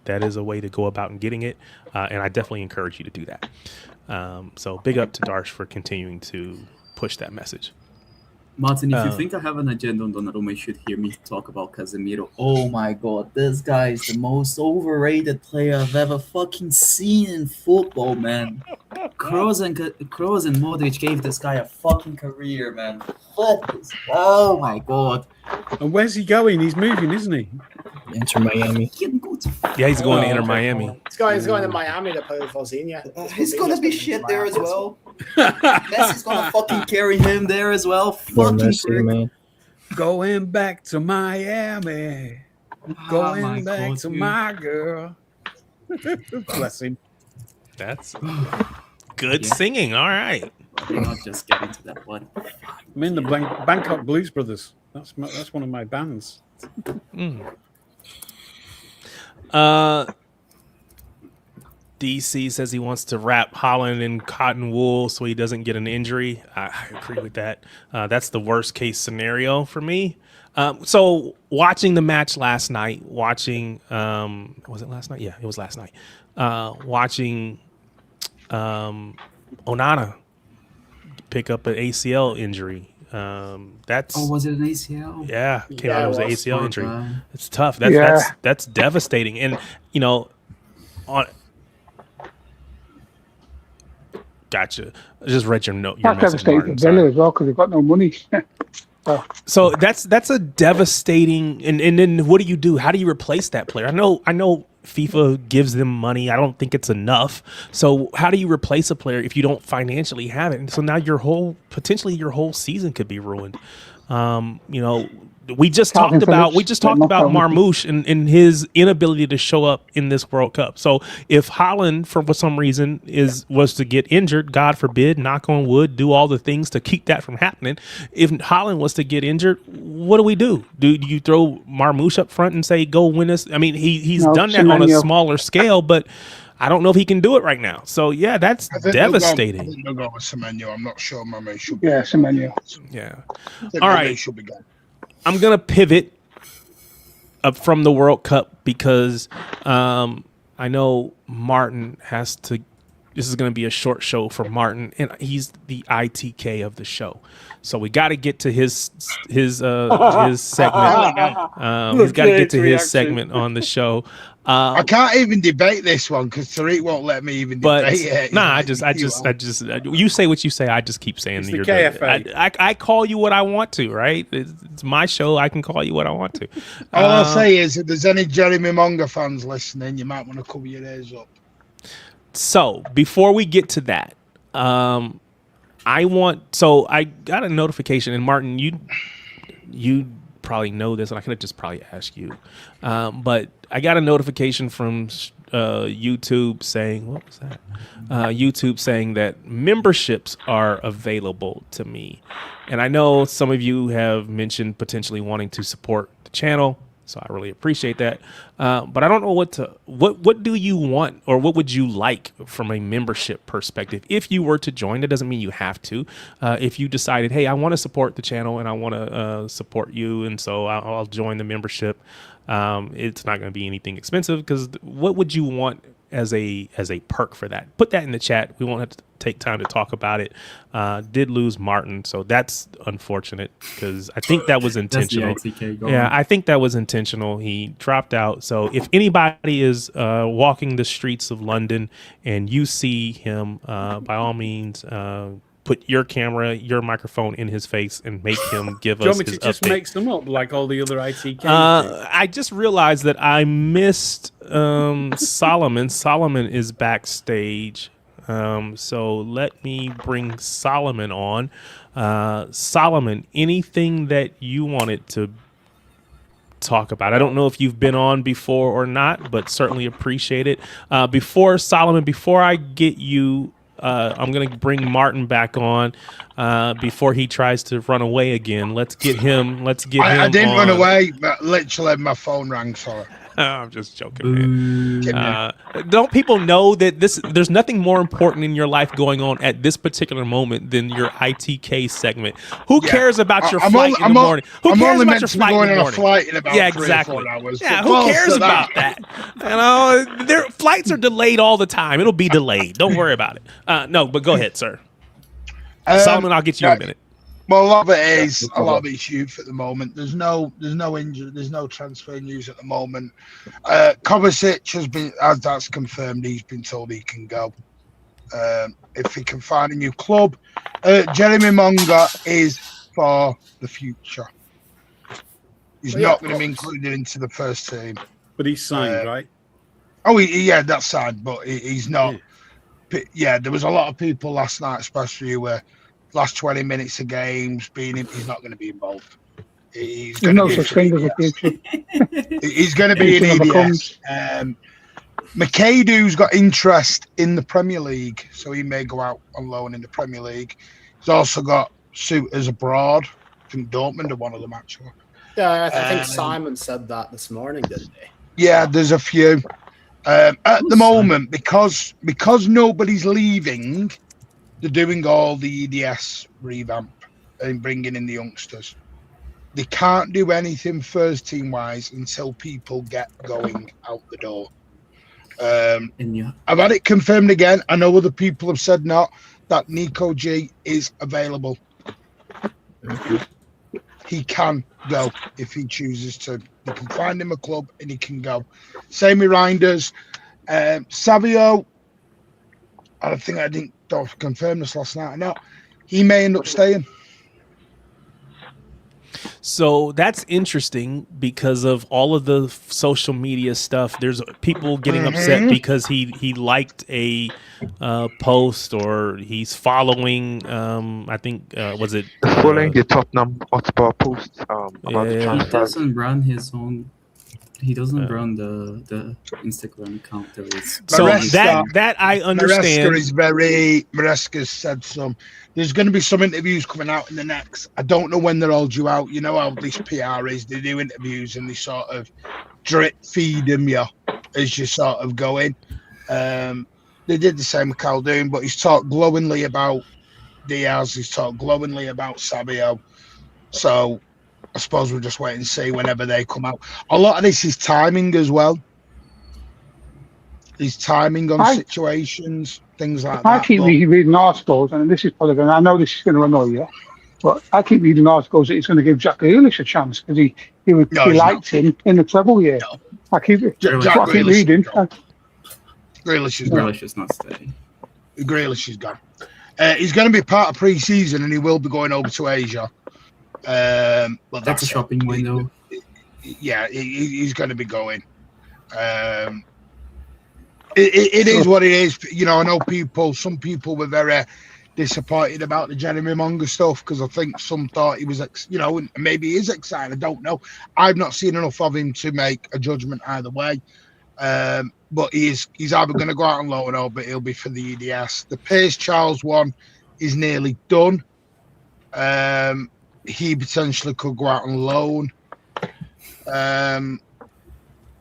that is a way to go about and getting it. And I definitely encourage you to do that. So big up to Darsh for continuing to push that message. Martin, if you think I have an agenda on Donnarumma, you should hear me talk about Casemiro. Oh my God, this guy is the most overrated player I've ever fucking seen in football, man. Kroos and Modric gave this guy a fucking career, man. Fuck this. Oh my God. And where's he going? He's moving, isn't he? Inter Miami. Yeah, he's going to Inter Miami. He's going to Miami to play with Vozinha. He's gonna be shit there as well. Messi's gonna fucking carry him there as well. Fucking Messi, man. Going back to Miami. Going back to my girl. Bless him. That's good singing. All right. I'm not just getting to that one. I'm in the Bangkok Blues Brothers. That's one of my bands. DC says he wants to wrap Holland in cotton wool so he doesn't get an injury. I agree with that. That's the worst case scenario for me. So watching the match last night, was it last night? Yeah, it was last night. Watching Onana pick up an ACL injury. Was it an ACL? Yeah, came out it was an ACL injury. It's tough. That's devastating. And Gotcha. I just read your note. Your that's devastating for Villa as well because they've got no money. So that's a devastating. And then what do? How do you replace that player? I know FIFA gives them money. I don't think it's enough. So how do you replace a player if you don't financially have it? And so now potentially your whole season could be ruined. We just talked about Marmoush and his inability to show up in this World Cup. So if Holland, for some reason, was to get injured, God forbid, knock on wood, do all the things to keep that from happening. If Holland was to get injured, what do we do? Do you throw Marmoush up front and say, go win us? I mean, he's done that on a smaller scale, but I don't know if he can do it right now. So, yeah, that's devastating. I think they'll go with Semenyo. I'm not sure Marmoush should be. Yeah, Semenyo. Yeah. All right. Should be gone. I'm going to pivot up from the World Cup because I know Martin has to. This is going to be a short show for Martin, and he's the ITK of the show. So we got to get to his segment. He's got to get to his segment on the show. I can't even debate this one because Tariq won't let me even debate it. Nah, I just you say what you say. I just keep saying you're KFA. I call you what I want to, right? It's my show. I can call you what I want to. All I'll say is if there's any Jeremy Monga fans listening, you might want to cover your ears up. So before we get to that, I got a notification, and Martin, you probably know this, and I could have just probably asked you, but I got a notification from YouTube saying, what was that? YouTube saying that memberships are available to me, and I know some of you have mentioned potentially wanting to support the channel. So I really appreciate that. But I don't know what do you want, or what would you like from a membership perspective? If you were to join, it doesn't mean you have to. If you decided, hey, I want to support the channel and I want to support you, and so I'll join the membership. It's not going to be anything expensive, because what would you want as a perk for that? Put that in the chat. We won't have to take time to talk about it. Did lose Martin, so that's unfortunate, because I think that was intentional. Yeah, I think that was intentional. He dropped out. So if anybody is walking the streets of London and you see him, by all means, put your camera, your microphone in his face and make him give us his update. Do you want me to just make them up like all the other ITK? I just realized that I missed Solomon. Solomon is backstage. So let me bring Solomon on. Solomon, anything that you wanted to talk about? I don't know if you've been on before or not, but certainly appreciate it. Before I get you, I'm going to bring Martin back on before he tries to run away again. Let's get him. I didn't run away, but literally my phone rang. Sorry. I'm just joking, man. Don't people know that there's nothing more important in your life going on at this particular moment than your ITK segment? Who cares about your flight in the morning? Who cares about your flight in the morning? Flight in about 3 or 4 hours. Yeah, who cares about that? Their flights are delayed all the time. It'll be delayed. Don't worry about it. No, but go ahead, sir. Solomon, I'll get you in a minute. Well, a lot of it's youth at the moment. There's no injury. There's no transfer news at the moment. Kovacic has been, as that's confirmed, he's been told he can go if he can find a new club. Jeremy Monga is for the future. He's not going to be included into the first team. But he's signed, right? Oh, yeah, that's signed, but he's not. Yeah, there was a lot of people last night, especially where last 20 minutes of games being him, he's not going to be involved. He's going to be in EDS. McAdoo's got interest in the Premier League, so he may go out on loan in the Premier League. He's also got suitors abroad. I think Dortmund are one of them, actually. Yeah, I think Simon said that this morning, didn't he? Yeah, there's a few. At the moment, because nobody's leaving, they're doing all the EDS revamp and bringing in the youngsters. They can't do anything first team wise until people get going out the door. I've had it confirmed again. I know other people have said not that Nico G is available. He can go if he chooses to. You can find him a club and he can go. Same with Reinders. Savio, I think I didn't confirm this last night or not. He may end up staying. So that's interesting because of all of the social media stuff. There's people getting upset because he liked a post or he's following. I think was it following the Tottenham Hotspur post about the He transfer. doesn't run his own. He doesn't run the Instagram account. There is So Maresca- that I understand. Maresca's said some. There's going to be some interviews coming out in the next. I don't know when they're all due out. You know how this PR is. They do interviews and they sort of drip feed them you as you sort of go in. They did the same with Caldoon, but he's talked glowingly about Diaz. He's talked glowingly about Savio. So I suppose we'll just wait and see whenever they come out. A lot of this is timing as well. His timing on situations, things like that. I keep reading articles, and this is probably going to, I know this is going to annoy you, but I keep reading articles that he's going to give Jack Grealish a chance because he liked him in the treble year. No. I keep Grealish reading. Grealish is not staying. Grealish is gone. He's going to be part of pre-season and he will be going over to Asia. But That's a shopping window. Yeah, he's going to be going. It is what it is. You know, I know some people were very disappointed about the Jeremy Monger stuff because I think some thought he was, maybe he is excited. I don't know. I've not seen enough of him to make a judgment either way. But he's either going to go out on loan or but he'll be for the EDS. The Pace Charles one is nearly done. He potentially could go out on loan.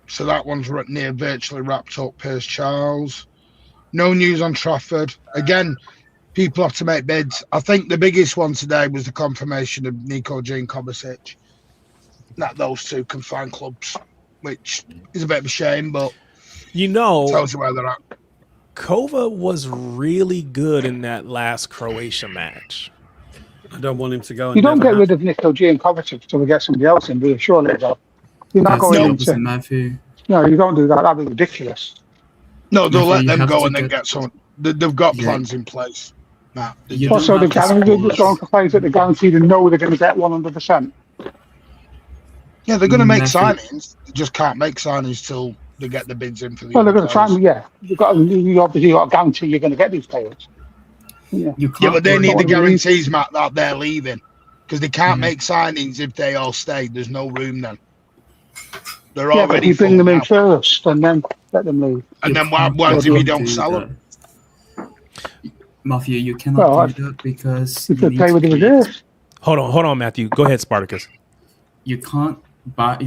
So that one's near virtually wrapped up. Pace Charles. No news on Trafford. Again, people have to make bids. I think the biggest one today was the confirmation of Nico G and Kovacic. That those two can find clubs, which is a bit of a shame, but tells you where they're at. Kova was really good in that last Croatia match. I don't want him to go. You don't get rid of Nico G and Kovacic until we get somebody else in, do you? Surely, though. You're not going into Matthew. No, you don't do that. That'd be ridiculous. No, they'll let them go and then get someone. They've got plans in place. Also, the players that they're guaranteed and know they're going to get 100%. Yeah, they're going to make signings. They just can't make signings till they get the bids in for the. Well, they're going to try. You obviously got to guarantee you're going to get these players. Yeah, but they need the guarantees, Matt, that they're leaving because they can't make signings if they all stay. There's no room then. They're already. But you bring them in first and then let them leave. And then what if you don't sell them? Matthew, you cannot do that because you could play with the reserves. Hold on, Matthew. Go ahead, Spartacus. You can't buy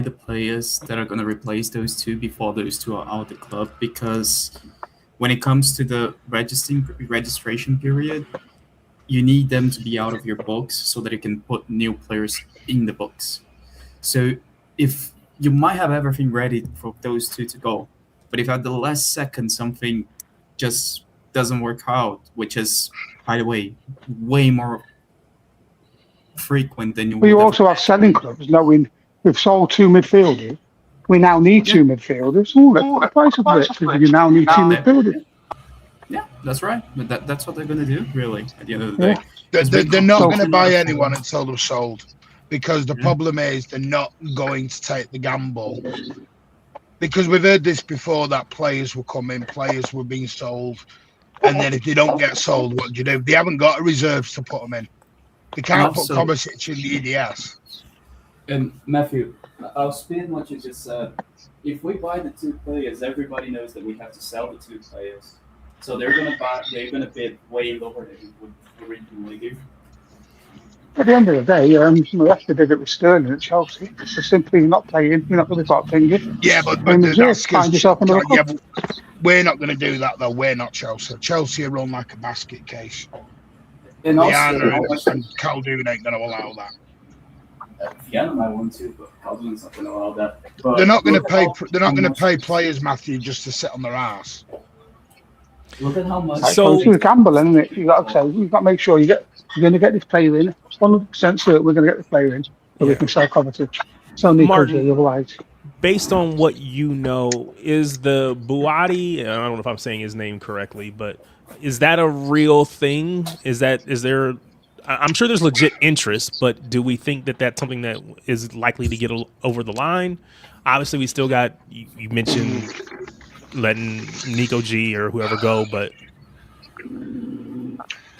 the players that are going to replace those two before those two are out of the club because when it comes to the registration period, you need them to be out of your books so that you can put new players in the books. So if you might have everything ready for those two to go, but if at the last second something just doesn't work out, which is, by the way, way more frequent than you would. You also have selling clubs knowing we've sold 2 midfielders. We now need 2 midfielders. The price of it because you now need 2 midfielders. Yeah, that's right. But that's what they're going to do, really, at the end of the day. They're not going to buy anyone until they're sold because the problem is they're not going to take the gamble. Because we've heard this before that players will come in, players were being sold, and then if they don't get sold, what do you do? They haven't got reserves to put them in. They can't put Kovacic in the EDS. And Matthew, I'll spin what you just said. If we buy the 2 players, everybody knows that we have to sell the 2 players. So they're gonna bid way lower than we would originally do. At the end of the day, Leicester did it with Sterling at Chelsea. So simply you're not playing, you're not going to be part paying. Yeah, but just find yourself another club. Yeah, we're not going to do that though. We're not Chelsea. Chelsea are run like a basket case. And also, and Caldoon ain't going to allow that. Vienna might want to, but Caldoon's not going to allow that. But they're not going to pay. They're not going to pay players, Matthew, just to sit on their ass. Look at how much. So it's gambling, isn't it? You got to say you've got to make sure you're going to get this player in. 100% certain we're going to get the player in, so we can sell Kovacic. So Nico G, otherwise. Based on what you know, is the Buati? I don't know if I'm saying his name correctly, but is that a real thing? Is there? I'm sure there's legit interest, but do we think that that's something that is likely to get over the line? Obviously, we still got you mentioned letting Nico G or whoever go, but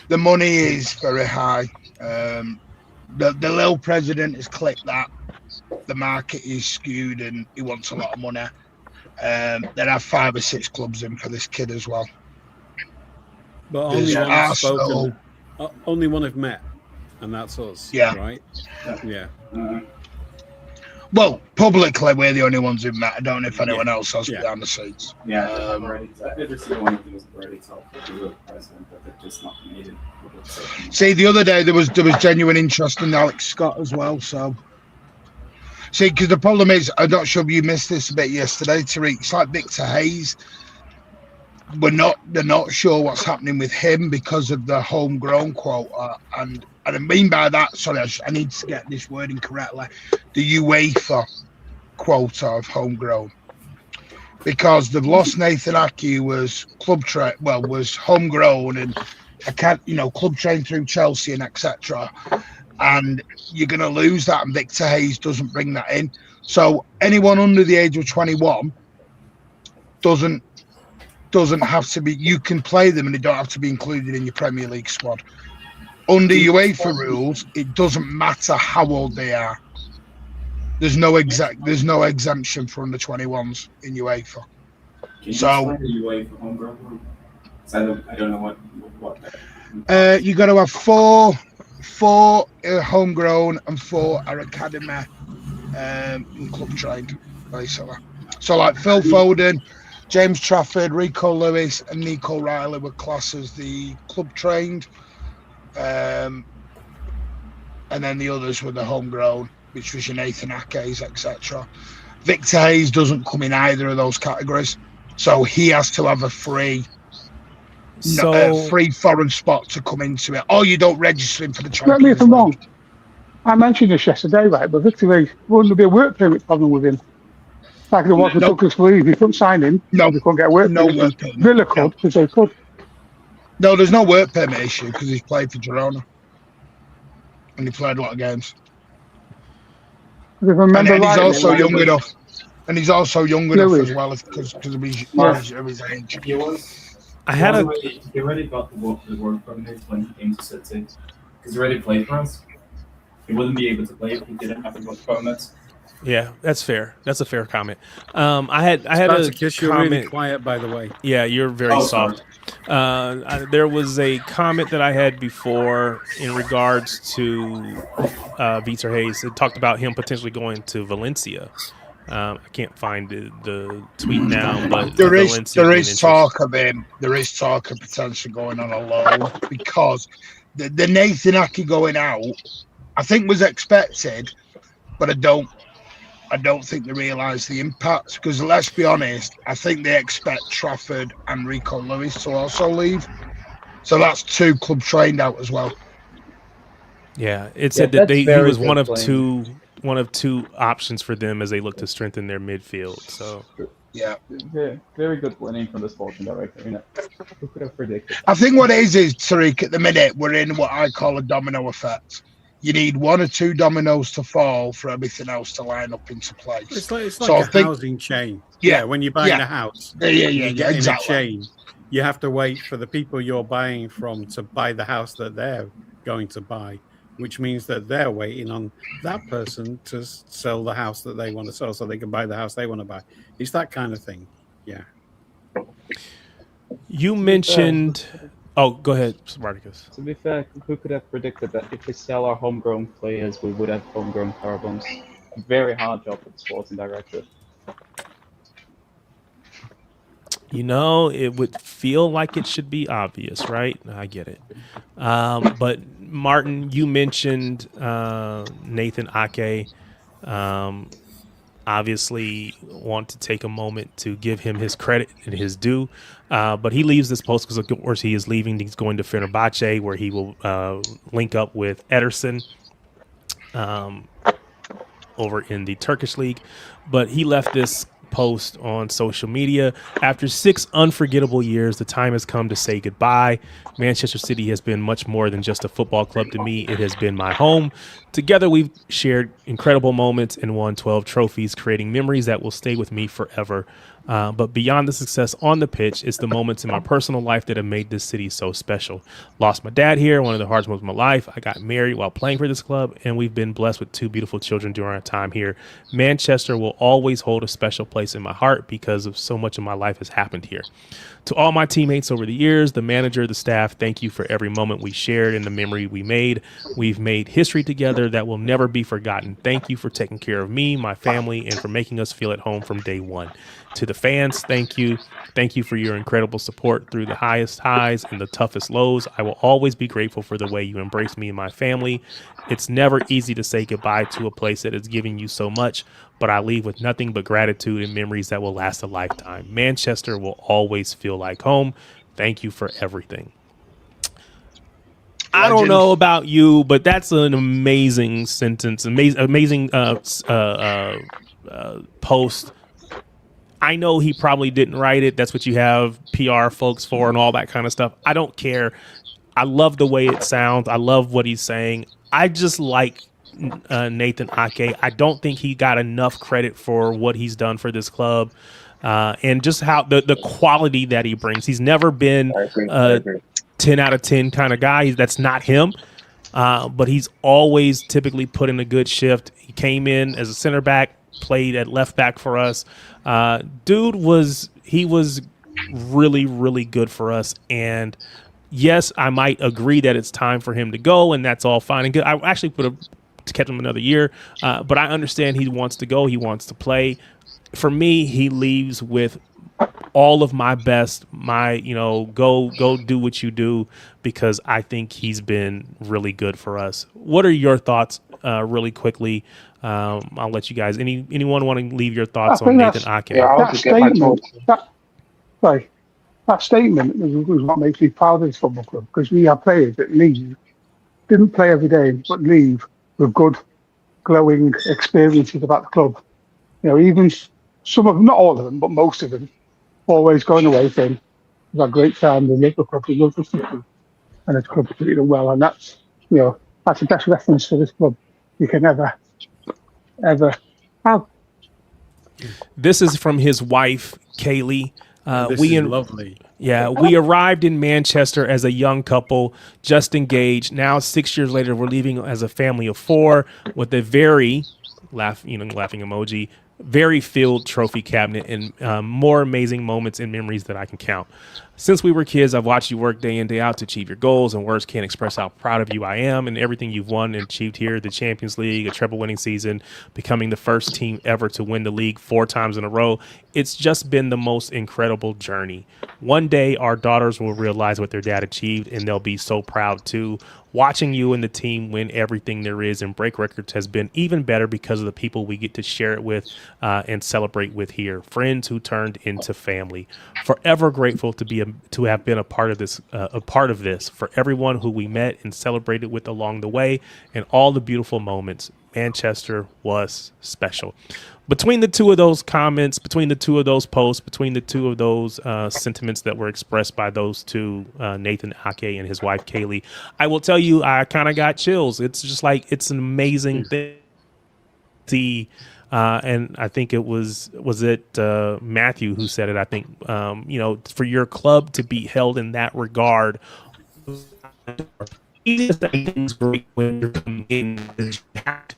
the money is very high. The little president has clicked that the market is skewed and he wants a lot of money. There are 5 or 6 clubs in for this kid as well. But only one has spoken. Only one have met, and that's us. Yeah. Right. Yeah. Well, publicly, we're the only ones who've met. I don't know if anyone else has behind the scenes. Yeah, every single one of them was already told to the president, but they're just not made it. See, the other day there was genuine interest in Alex Scott as well. So, see, because the problem is, I'm not sure if you missed this a bit yesterday, Tariq. It's like Victor Hayes. They're not sure what's happening with him because of the homegrown quota, and I mean by that, sorry, I need to get this wording correctly, the UEFA quota of homegrown, because they've lost Nathan Aki, who was was homegrown and club trained through Chelsea and etc. And you're going to lose that, and Victor Hayes doesn't bring that in. So anyone under the age of 21 doesn't have to be. You can play them, and they don't have to be included in your Premier League squad. Under UEFA rules, it doesn't matter how old they are. There's no exemption for under 21s in UEFA. So UEFA homegrown? I don't know what. You got to have four homegrown and 4 are academy and club trained, basically. So like Phil Foden, James Trafford, Rico Lewis, and Nico Riley were classed as the club trained, and then the others were the homegrown, which was your Nathan Ake's, etc. Victor Hayes doesn't come in either of those categories, so he has to have a free foreign spot to come into it. Or you don't register him for the Champions League. Correct me if I'm wrong. I mentioned this yesterday, right? But Victor Hayes, wouldn't there be a work permit problem with him? Like there was with Douglas Lee, he couldn't sign him. No, he couldn't get a work permit. Villa could, because they could. No, there's no work permit issue because he's played for Girona. And he played a lot of games. And he's also young enough. And he's also young enough as well because of his age. He already got the work permit when he came to City. Because he already played for us. He wouldn't be able to play if he didn't have the work permit. Yeah, that's fair. That's a fair comment. I had a kiss. comment. You're really quiet, by the way. Yeah, you're very soft. There was a comment that I had before in regards to Victor Hayes. It talked about him potentially going to Valencia. I can't find the tweet now, but there is talk of him. There is talk of potentially going on a loan because the Nathan Aki going out, I think was expected, but I don't think they realise the impact because let's be honest, I think they expect Trafford and Rico Lewis to also leave. So that's 2 club trained out as well. Yeah, it said that he was one of two options for them as they look to strengthen their midfield. So yeah, very good planning from the sporting director. Who could have predicted? I think what it is Tariq, at the minute we're in what I call a domino effect. You need 1 or 2 dominoes to fall for everything else to line up into place. It's like a housing chain. Yeah, when you're buying a house. Yeah, exactly. In a chain, you have to wait for the people you're buying from to buy the house that they're going to buy. which means that they're waiting on that person to sell the house that they want to sell so they can buy the house they want to buy. It's that kind of thing. Yeah. You mentioned. Oh, go ahead, Spartacus. To be fair, who could have predicted that if we sell our homegrown players, we would have homegrown power bombs? Very hard job for the sporting director. You know, it would feel like it should be obvious, right? I get it. But Martin, you mentioned Nathan Ake. Obviously want to take a moment to give him his credit and his due. But he leaves this post because, of course, he is leaving. He's going to Fenerbahce, where he will link up with Ederson over in the Turkish league. But he left this post on social media. After 6 unforgettable years, the time has come to say goodbye. Manchester City has been much more than just a football club to me. It has been my home. Together, we've shared incredible moments and won 12 trophies, creating memories that will stay with me forever. But beyond the success on the pitch, it's the moments in my personal life that have made this city so special. Lost my dad here, one of the hardest moments of my life. I got married while playing for this club, and we've been blessed with 2 beautiful children during our time here. Manchester will always hold a special place in my heart because of so much of my life has happened here. To all my teammates over the years, the manager, the staff, thank you for every moment we shared and the memory we made. We've made history together that will never be forgotten. Thank you for taking care of me, my family, and for making us feel at home from day one. To the fans, thank you. Thank you for your incredible support through the highest highs and the toughest lows. I will always be grateful for the way you embrace me and my family. It's never easy to say goodbye to a place that is giving you so much, but I leave with nothing but gratitude and memories that will last a lifetime. Manchester will always feel like home. Thank you for everything. I don't know about you, but that's an amazing sentence, amazing post. I know he probably didn't write it. That's what you have PR folks for and all that kind of stuff. I don't care. I love the way it sounds. I love what he's saying. I just like Nathan Ake. I don't think he got enough credit for what he's done for this club and just how the quality that he brings. He's never been a 10 out of 10 kind of guy. That's not him. But he's always typically put in a good shift. He came in as a center back, played at left back for us. Dude was really, really good for us. And yes, I might agree that it's time for him to go, and that's all fine and good. I actually put to catch him another year, but I understand he wants to go. He wants to play. For me, he leaves with all of my best, go do what you do, because I think he's been really good for us. What are your thoughts really quickly? I'll let you guys, anyone want to leave your thoughts on Nathan Ake? That statement was what makes me proud of this football club, because we have players that leave, didn't play every day, but leave with good, glowing experiences about the club. Even some of them, not all of them, but most of them, always going away saying, we've got great time, we love the club, we love the city, and the club treated them well. And that's the best reference for this club you can ever have. This is from his wife, Kaylee. This is lovely. Yeah, we arrived in Manchester as a young couple, just engaged. Now, 6 years later, we're leaving as a family of 4 with a very laughing emoji, very filled trophy cabinet and more amazing moments and memories that I can count. Since we were kids, I've watched you work day in, day out to achieve your goals, and words can't express how proud of you I am and everything you've won and achieved here. The Champions League, a treble winning season, becoming the first team ever to win the league 4 times in a row. It's just been the most incredible journey. One day, our daughters will realize what their dad achieved, and they'll be so proud too. Watching you and the team win everything there is and break records has been even better because of the people we get to share it with and celebrate with here. Friends who turned into family. Forever grateful to have been a part of this. For everyone who we met and celebrated with along the way, and all the beautiful moments. Manchester was special. Between the two of those comments, between the two of those posts, between the two of those sentiments that were expressed by those two, Nathan Ake and his wife Kaylee, I will tell you, I kind of got chills. It's just like, it's an amazing thing to see. And I think it was Matthew who said it. I think, for your club to be held in that regard, easy to say things great when you're coming in. You have to.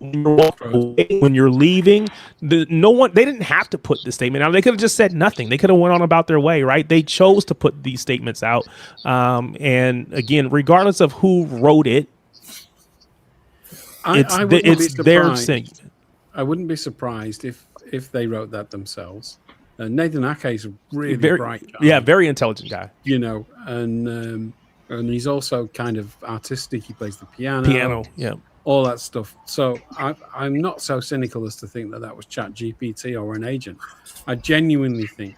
When you're walking away, when you're leaving, no one, they didn't have to put this statement out. They could have just said nothing. They could have went on about their way, right? They chose to put these statements out. And again, regardless of who wrote it, it's their thing. I wouldn't be surprised if they wrote that themselves. Nathan Ake is a really bright guy. Yeah, very intelligent guy. You know, and he's also kind of artistic. He plays the piano. Yeah. All that stuff. So I'm not so cynical as to think that was ChatGPT or an agent. I genuinely think.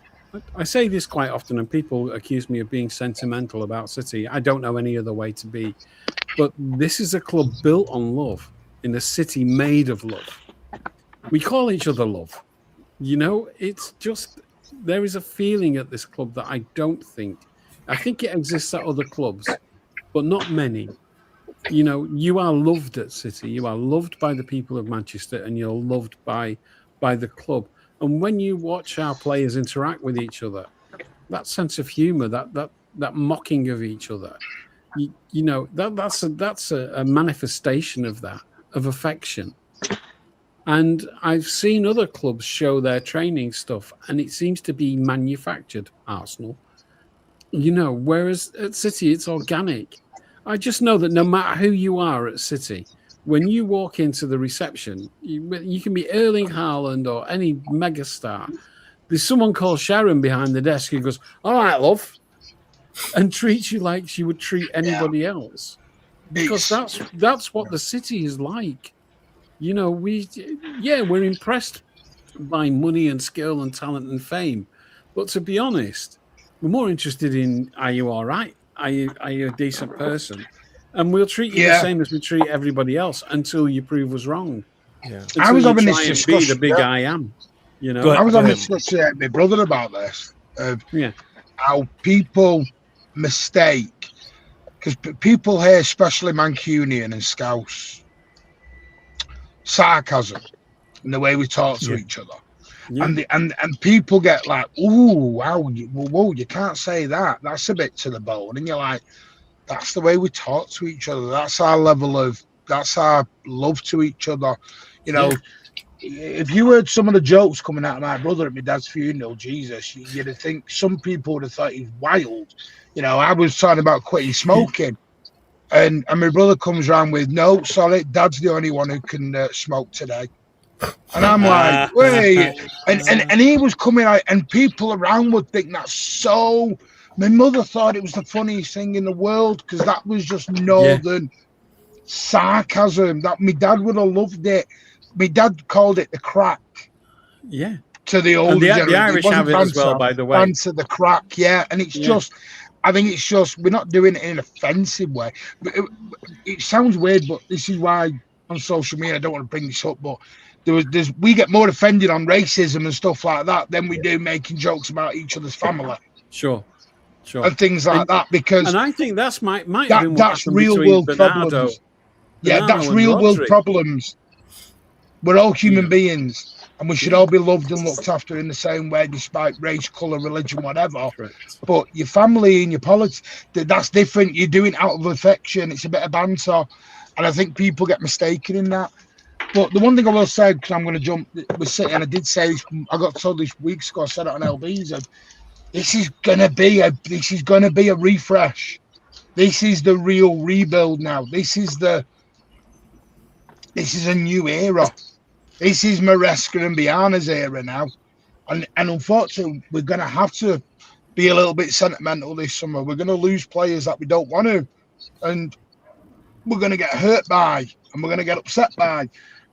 I say this quite often, and people accuse me of being sentimental about City. I don't know any other way to be. But this is a club built on love, in a city made of love. We call each other love. You know, it's just, there is a feeling at this club that I think it exists at other clubs, but not many. You know, you are loved at City. You are loved by the people of Manchester, and you're loved by the club. And when you watch our players interact with each other, that sense of humour, that mocking of each other, you know, that's a manifestation of that, of affection. And I've seen other clubs show their training stuff, and it seems to be manufactured. Arsenal, you know, whereas at City it's organic. I just know that no matter who you are at City, when you walk into the reception, you can be Erling Haaland or any megastar. There's someone called Sharon behind the desk who goes, "All right, love," and treats you like she would treat anybody else. Because that's what the City is like. You know, we're impressed by money and skill and talent and fame. But to be honest, we're more interested in, are you all right? Are you a decent person? And we'll treat you the same as we treat everybody else until you prove us wrong. Yeah. I was having this discussion. Be the big I am. You know, I was having this discussion with my brother about this. How people mistake, because people here, especially Mancunian and Scouse, sarcasm in the way we talk to each other. Yeah. And people get like, "Ooh, wow, whoa, you can't say that. That's a bit to the bone." And you're like, that's the way we talk to each other. That's our that's our love to each other. You know, if you heard some of the jokes coming out of my brother at my dad's funeral, Jesus, you'd think some people would have thought he's wild. You know, I was talking about quitting smoking. And my brother comes around with, "No, sorry, Dad's the only one who can smoke today." And I'm like, wait. And he was coming out, and people around would think that's so. My mother thought it was the funniest thing in the world because that was just northern sarcasm. That my dad would have loved it. My dad called it the crack. Yeah. To the older generation. The Irish have it as well, by the way. Banter the crack, and it's just. I think it's just we're not doing it in an offensive way. It sounds weird, but this is why on social media I don't want to bring this up. But we get more offended on racism and stuff like that than we do making jokes about each other's family. Sure. And things like that, because and I think that's might have been that's real world problems. That's real world problems. We're all human beings. And we should all be loved and looked after in the same way, despite race, colour, religion, whatever. Correct. But your family and your politics, that's different. You're doing it out of affection. It's a bit of banter. And I think people get mistaken in that. But the one thing I will say, because I'm going to jump with City, and I did say this, I got told this weeks ago, I said it on LBs, this is going to be a refresh. This is the real rebuild now. This is a new era. This is Maresca and Biana's era now. And unfortunately, we're going to have to be a little bit sentimental this summer. We're going to lose players that we don't want to. And we're going to get hurt by, and we're going to get upset by.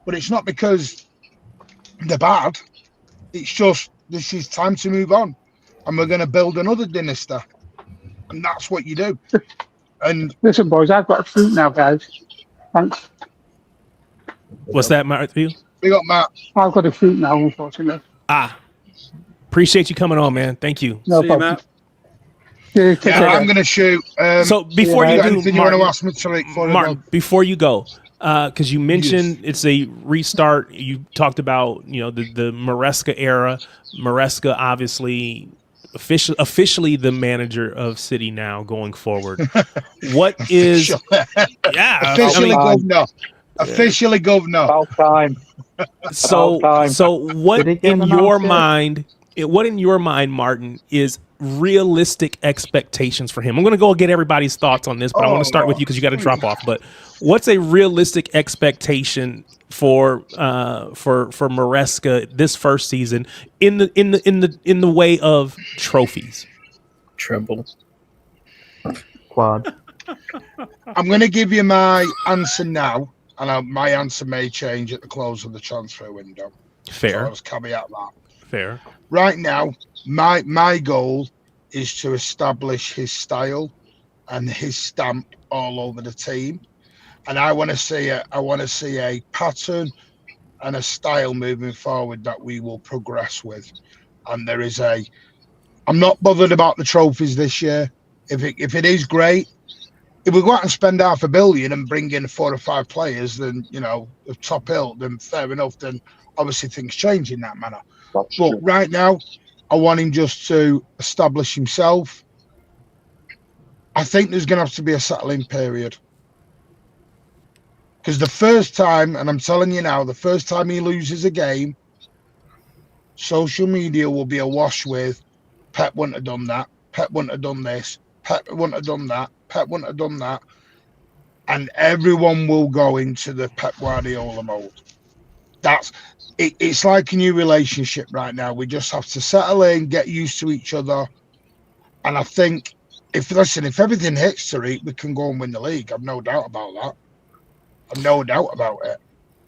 But it's not because they're bad. It's just this is time to move on. And we're going to build another dynasty. And that's what you do. And listen, boys, I've got fruit now, guys. Thanks. What's that, Matthew? We got Matt. I've got a fruit now, unfortunately. Appreciate you coming on, man. Thank you. No problem. I'm going to shoot. So before you do, anything Martin, you want to ask me, Martin, before you go, because you mentioned it's a restart. You talked about the Maresca era. Maresca obviously officially the manager of City now going forward. What is officially governor? Officially governor. About time. So what in your mind? What in your mind, Martin, is realistic expectations for him? I'm going to go get everybody's thoughts on this, but I want to start with you because you got to drop off. But what's a realistic expectation for Maresca this first season in the way of trophies? Treble. Quad. I'm going to give you my answer now, and my answer may change at the close of the transfer window. Fair. So I'll just caveat that. Fair. Right now, my goal is to establish his style and his stamp all over the team, and I want to see a pattern and a style moving forward that we will progress with. And I'm not bothered about the trophies this year. If it is great, if we go out and spend $500 million and bring in 4 or 5 players, then the top hill, then fair enough. Then obviously things change in that manner. But right now, I want him just to establish himself. I think there's going to have to be a settling period. Because the first time, and I'm telling you now, the first time he loses a game, social media will be awash with, Pep wouldn't have done that, Pep wouldn't have done this, Pep wouldn't have done that, Pep wouldn't have done that. And everyone will go into the Pep Guardiola mode. It's like a new relationship right now. We just have to settle in, get used to each other. And I think, if everything hits, Tariq, we can go and win the league. I've no doubt about that. I've no doubt about it.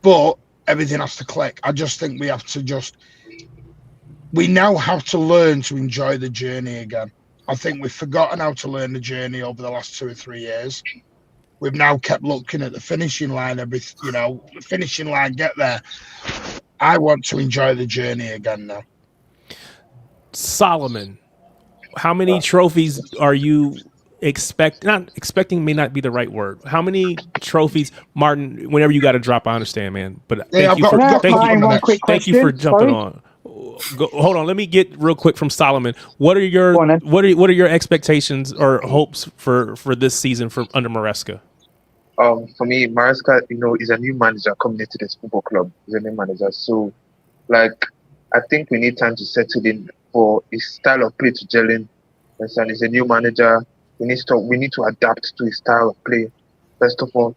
But everything has to click. I just think we now have to learn to enjoy the journey again. I think we've forgotten how to learn the journey over the last 2 or 3 years. We've now kept looking at the finishing line, the finishing line, get there. I want to enjoy the journey again now. Solomon, how many trophies are you expecting may not be the right word. How many trophies, Martin, whenever you got to drop, I understand, man. But thank you for jumping on. Hold on, let me get real quick from Solomon. What are your expectations or hopes for this season under Maresca? For me, Maresca, is a new manager coming into this football club. He's a new manager, so I think we need time to settle in for his style of play to gel in. And he's a new manager. We need to adapt to his style of play. First of all,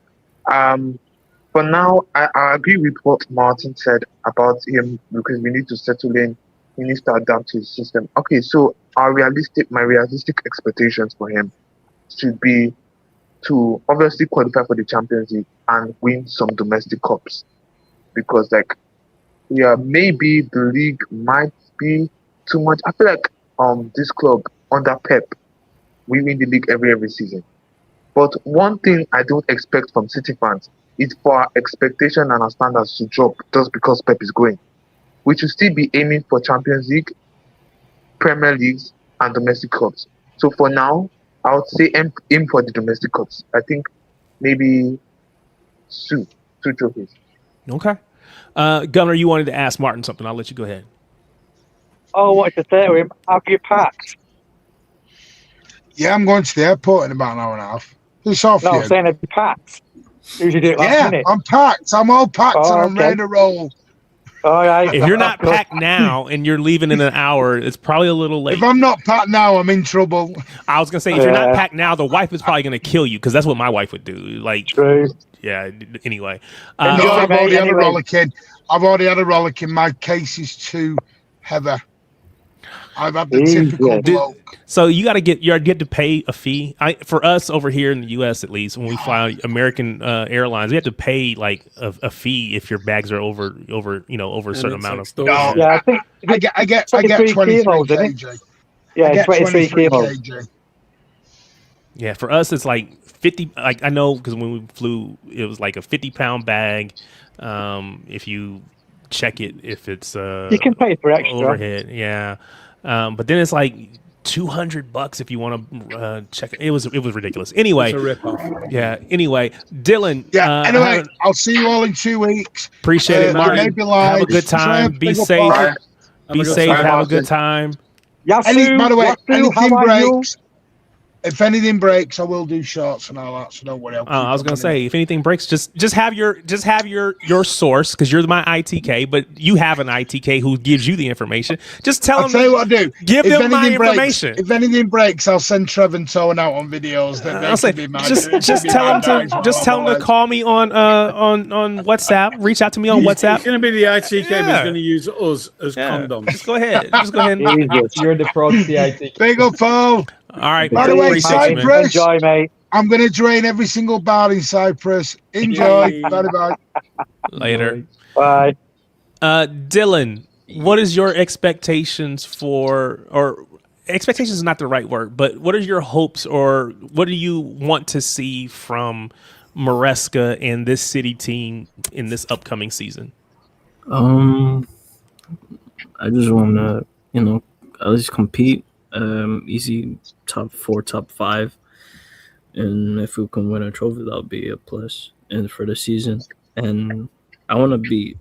for now, I agree with what Martin said about him because we need to settle in. He needs to adapt to his system. Okay, so my realistic expectations for him should be to obviously qualify for the Champions League and win some domestic cups, because maybe the league might be too much. I feel like this club under Pep, we win the league every season. But one thing I don't expect from City fans is for our expectation and our standards to drop just because Pep is going. We should still be aiming for Champions League, Premier Leagues, and domestic cups. So for now, I would say aim for the domestic cups. I think maybe two trophies. Okay. Gunnar, you wanted to ask Martin something. I'll let you go ahead. Oh, what to say to him? Have you packed? Yeah, I'm going to the airport in about an hour and a half. Who's off No, I'm saying have you packed? Usually do it last minute. I'm packed. I'm all packed and I'm ready to roll. All right. If you're not packed now and you're leaving in an hour, it's probably a little late. If I'm not packed now, I'm in trouble. I was going to say, if you're not packed now, the wife is probably going to kill you because that's what my wife would do. True. Yeah, anyway. I've already had a rollicking. My case is too heavy. I've had the typical bloke. So you got to get to pay a fee. For us over here in the U.S. at least, when we fly American Airlines, we have to pay like a fee if your bags are over a certain amount of. Yeah, I think I get 23 kg. Yeah, 23 kg. Yeah, for us it's like 50. Like I know because when we flew, it was like a 50-pound bag. If you check it, if it's you can pay for extra overhead. Yeah. But then it's like $200 if you want to check it. It was ridiculous. Anyway, it's a rip-off. Yeah. Anyway, Dylan. Yeah. Anyway, I'll see you all in 2 weeks. Appreciate it, Martin. Have a good time. Be safe. Be safe. Have a good time. By the way, Yasu, how are you? If anything breaks, I will do shorts and all that. So don't worry. I was gonna say, if anything breaks, just have your source, because you're my ITK, but you have an ITK who gives you the information. Just tell them. I'll tell you what I do. Give them my information. If anything breaks, I'll send Trev and Tone out on videos. Just tell them to call me on WhatsApp. Reach out to me on WhatsApp. He's going to be the ITK, but he's going to use us as condoms. Just go ahead. You're the proxy ITK. Big up, Paul. All right. By the way, Cyprus. Enjoy, mate. I'm going to drain every single bar in Cyprus. Enjoy. Bye. Later. Bye. Dylan, what is your expectations or expectations is not the right word, but what are your hopes, or what do you want to see from Maresca and this city team in this upcoming season? I just want to, at least compete. Easy top 4, top 5, and if we can win a trophy, that'll be a plus. And for the season, and I want to be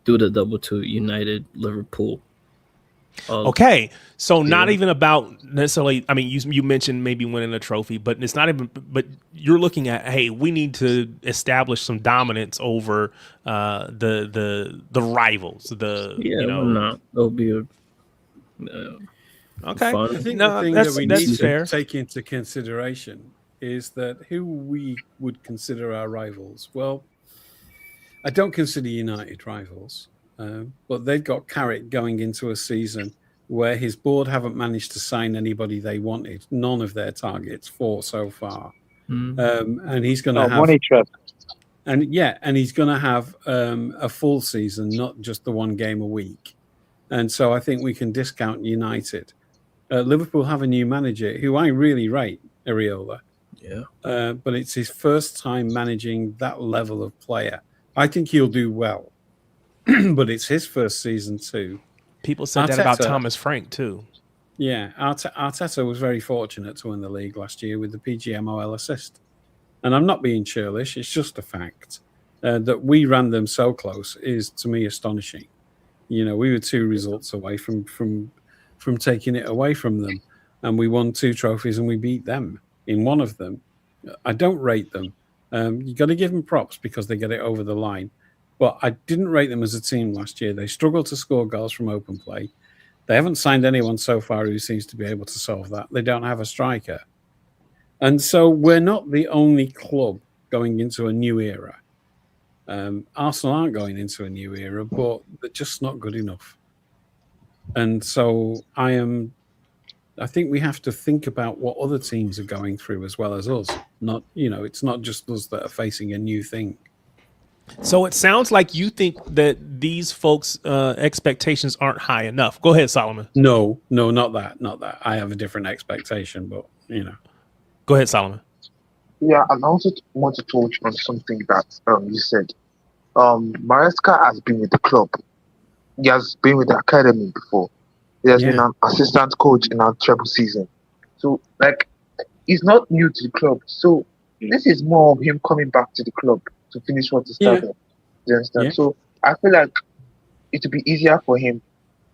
do the double to United, Liverpool. Okay, so not even about necessarily. I mean, you mentioned maybe winning a trophy, but it's not even. But you're looking at, hey, we need to establish some dominance over the rivals. It'll be a. Okay. I think the thing that we need to take into consideration is that who we would consider our rivals. Well, I don't consider United rivals, but they've got Carrick going into a season where his board haven't managed to sign anybody they wanted. None of their targets, 4 so far. And he's going to have money trip. And he's going to have a full season, not just the 1 game a week. And so I think we can discount United. Liverpool have a new manager who I really rate, Areola. Yeah. But it's his first time managing that level of player. I think he'll do well. But it's his first season too. People said that about Thomas Frank too. Yeah. Arteta was very fortunate to win the league last year with the PGMOL assist. And I'm not being churlish. It's just a fact. That we ran them so close is, to me, astonishing. We were 2 results away from taking it away from them, and we won 2 trophies and we beat them in one of them. I don't rate them. You got to give them props because they get it over the line, but I didn't rate them as a team last year. They struggled to score goals from open play. They haven't signed anyone so far who seems to be able to solve that. They don't have a striker, and so we're not the only club going into a new era. Arsenal aren't going into a new era, but they're just not good enough. And so I think we have to think about what other teams are going through as well as us. Not, it's not just us that are facing a new thing. So it sounds like you think that these folks' expectations aren't high enough. Go ahead, Solomon. No, not that. I have a different expectation, but Go ahead, Solomon. Yeah, and I also want to touch on something that you said. Maresca has been with the club. He has been with the academy before. He has been an assistant coach in our treble season. So, he's not new to the club. So, this is more of him coming back to the club to finish what he started. You understand? Yeah. So, I feel like it would be easier for him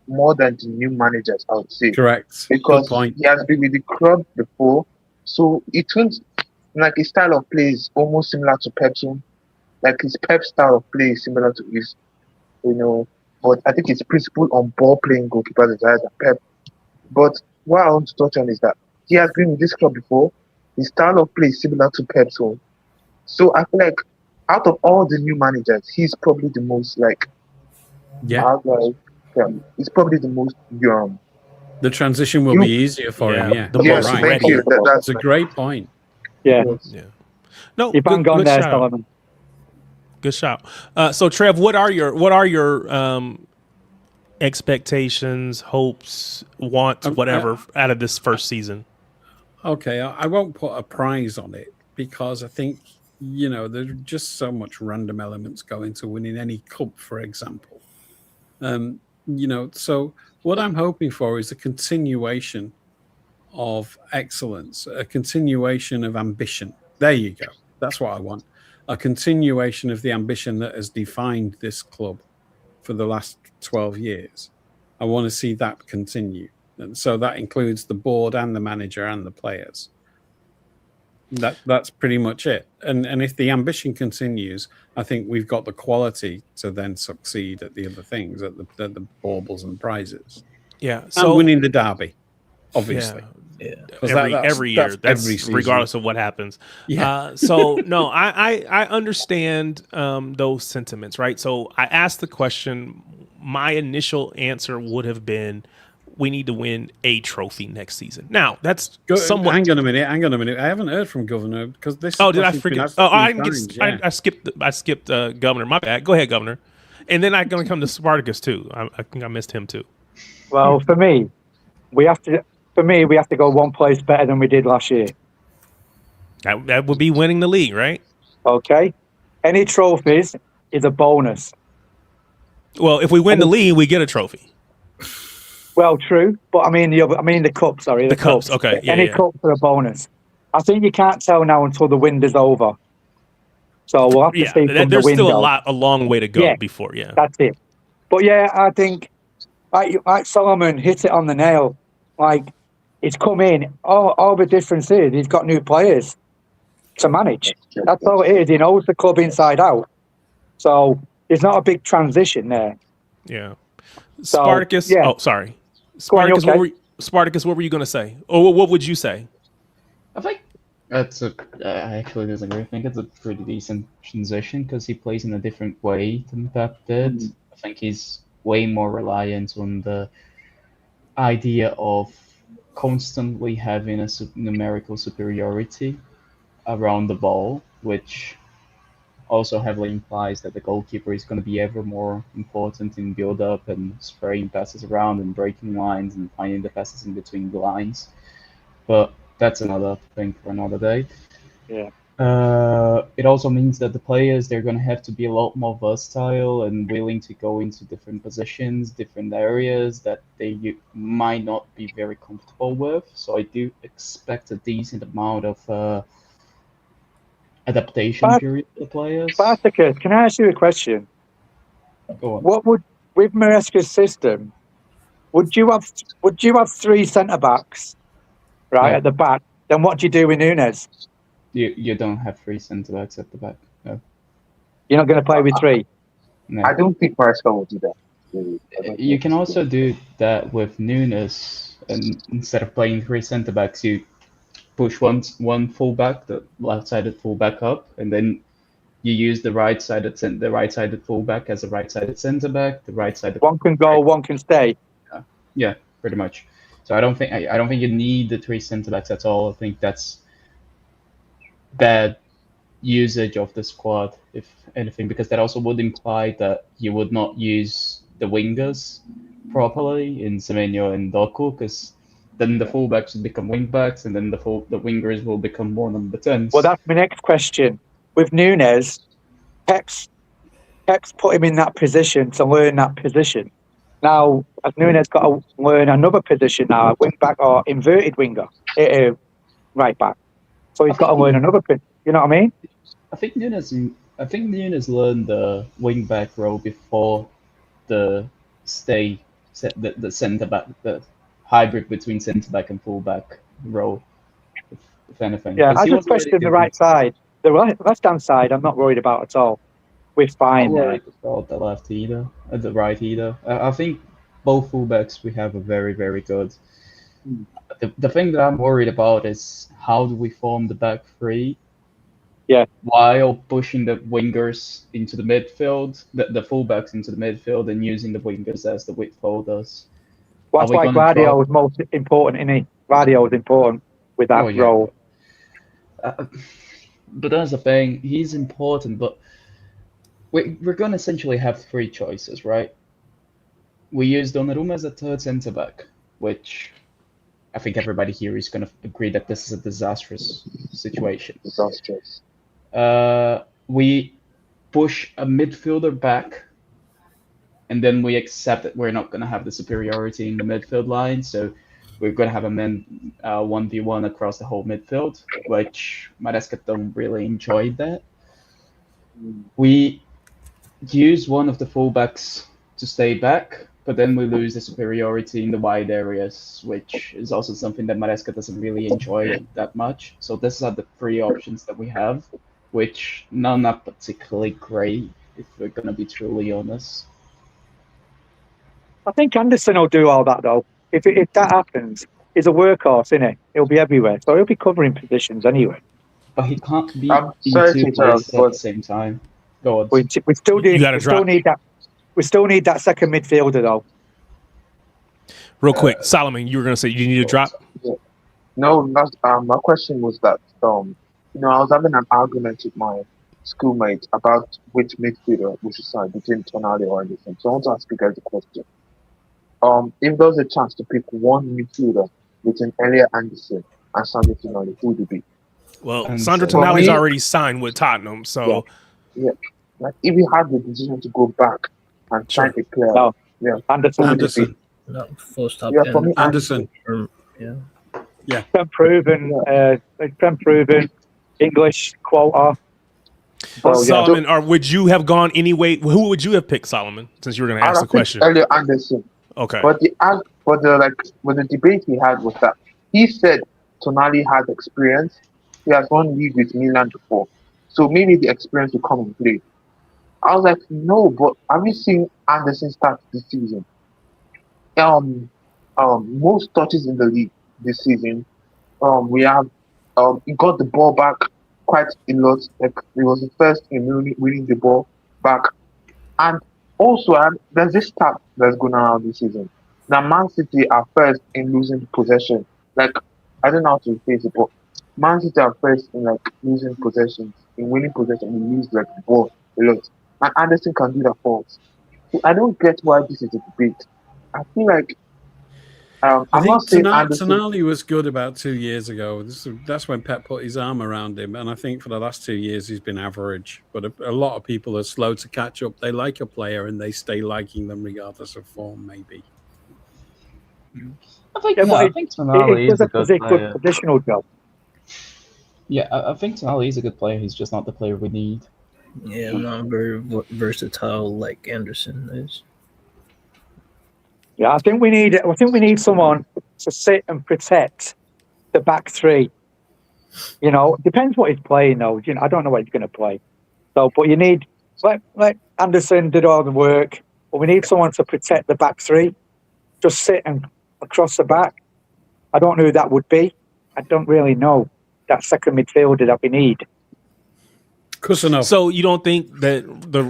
more than the new managers, I would say. Correct. Because he has been with the club before. So, it turns his style of play is almost similar to Pep's own. His Pep style of play is similar to his, but I think his principle on ball playing goalkeepers is higher than Pep. But what I want to touch on is that he has been with this club before. His style of play is similar to Pep's own. So I feel like out of all the new managers, he's probably the most he's probably the most young. The transition will be easier for him. Yeah, thank you. That's a great point. Yeah. No, you bang on there, Solomon. Good shout. So Trev, what are your expectations, hopes, wants, whatever out of this first season? Okay, I won't put a prize on it because I think there's just so much random elements go into winning any cup, for example. So what I'm hoping for is a continuation of excellence, a continuation of ambition. There you go. That's what I want. A continuation of the ambition that has defined this club for the last 12 years. I want to see that continue. And so that includes the board and the manager and the players. That's pretty much it. And if the ambition continues, I think we've got the quality to then succeed at the other things, at the baubles and prizes. Yeah, and winning the derby, obviously. Yeah. Every year. That's every season. regardless of what happens. Yeah. So no, I understand those sentiments, right? So I asked the question. My initial answer would have been, we need to win a trophy next season. Now that's somewhat. Hang on a minute. I haven't heard from Governor because this. Oh, did I forget? Oh, I didn't get. Yeah. I skipped Governor. My bad. Go ahead, Governor. And then I'm going to come to Spartacus too. I think I missed him too. Well, for me, we have to go one place better than we did last year. That would be winning the league, right? Okay. Any trophies is a bonus. Well, if we win the league, we get a trophy. Well, true, but I mean the cup. Sorry, the cups. Okay, yeah, any cups are a bonus. I think you can't tell now until the window's over. So we'll have to see. There's still a long way to go before. Yeah, that's it. But yeah, I think like Solomon hit it on the nail. Like it's come in. All the difference is he's got new players to manage. That's all it is. He knows the club inside out. So there's not a big transition there. Yeah. Spartacus. So, yeah. Oh, sorry. Spartacus. Okay. Spartacus. What were you going to say? Or what would you say? I think I actually disagree. I think it's a pretty decent transition because he plays in a different way than Pep did. I think he's way more reliant on the idea of constantly having a numerical superiority around the ball, which also heavily implies that the goalkeeper is going to be ever more important in build-up and spraying passes around and breaking lines and finding the passes in between the lines. But that's another thing for another day. Yeah. It also means that the players, they're going to have to be a lot more versatile and willing to go into different positions, different areas that they might not be very comfortable with. So I do expect a decent amount of adaptation period for players. Spartacus, can I ask you a question? Go on. What would, with Maresca's system, would you have three centre backs, right, at the back? Then what do you do with Nunes? You don't have three centre backs at the back. No. You're not going to play with three. No. I don't think Maresca will do that. You can also do that with Nunes, and instead of playing three centre backs, you push one fullback, the left-sided fullback up, and then you use the right-sided fullback as a right-sided centre back. The right-sided one can go, one can stay. Yeah, pretty much. So I don't think you need the three centre backs at all. I think that's bad usage of the squad, if anything, because that also would imply that you would not use the wingers properly in Semenyo and Doku, because then the fullbacks will become wingbacks, and then the wingers will become more number 10s. Well, that's my next question. With Nunes, Pep's put him in that position to learn that position. Now, has Nunes got to learn another position now, a wing-back or inverted winger, right back? So he's got to learn another position. You know what I mean? I think Nunes learned the wing-back role before the centre back, the hybrid between centre back and full back role, if anything. Yeah, I just question the right side. The left hand side, I'm not worried about at all. We're fine there. About the left either, at the right either. I think both fullbacks we have are very, very good. The thing that I'm worried about is how do we form the back three? Yeah. While pushing the wingers into the midfield, the fullbacks into the midfield, and using the wingers as the midfielders. Well, that's why Guardiola was most important, isn't he? Guardiola was important with that role. But that's the thing. He's important, but we're going to essentially have three choices, right? We use Donnarumma as a third centre-back, which I think everybody here is going to agree that this is a disastrous situation. Disastrous. We push a midfielder back, and then we accept that we're not going to have the superiority in the midfield line, so we're going to have a men 1v1 across the whole midfield, which Maresca don't really enjoy that. We use one of the fullbacks to stay back, but then we lose the superiority in the wide areas, which is also something that Maresca doesn't really enjoy that much. So these are the three options that we have, which none are particularly great, if we're going to be truly honest. I think Anderson will do all that, though. If that happens, he's a workhorse, isn't he? He'll be everywhere. So he'll be covering positions anyway. But he can't be I'm in sorry to two interrupt, places at the but same time. Go on. We still need that. We still need that second midfielder, though. Real quick, Solomon, you were gonna say you need to drop. yeah. No, that's, my question was that I was having an argument with my schoolmate about which midfielder we should sign between Tonali or Anderson. So I want to ask you guys a question. If there was a chance to pick one midfielder between Elliot Anderson and Sandro Tonali, who would it be? Well, Sandro Tonali's already signed with Tottenham, so yeah. Like if you had the decision to go back and sign a player, Anderson. No, full stop. Yeah, for me, Anderson. Yeah. Proven English quota. Solomon, or would you have gone anyway? Who would you have picked, Solomon? Since you were going to ask the question. Elliot Anderson. Okay. But the debate he had was that he said Tonali has experience. He has won league with Milan before, so maybe the experience will come and play. I was like, no, but have you seen Anderson start this season? Most touches in the league this season. We have he got the ball back quite a lot. Like he was the first in winning the ball back, and also there's this stat that's going around this season. Now Man City are first in losing possession. Like I don't know how to phrase it, but Man City are first in like losing possessions. In winning possession, we lose like the ball a lot, and Anderson can do that for us. So I don't get why this is a debate. I feel like I I'm think not saying Anderson. Tonali was good about 2 years ago. That's when Pep put his arm around him, and I think for the last 2 years he's been average. But a lot of people are slow to catch up. They like a player and they stay liking them regardless of form. Maybe. I think Tonali is a good player. Traditional job. Yeah, I think Tonali is a good player. He's just not the player we need. Yeah, not very versatile like Anderson is. Yeah, I think we need someone to sit and protect the back three. You know, depends what he's playing though. You know, I don't know what he's going to play. So, but you need let Anderson did all the work, but we need someone to protect the back three. Just sit and across the back. I don't know who that would be. I don't really know that second midfielder that we need. So you don't think that the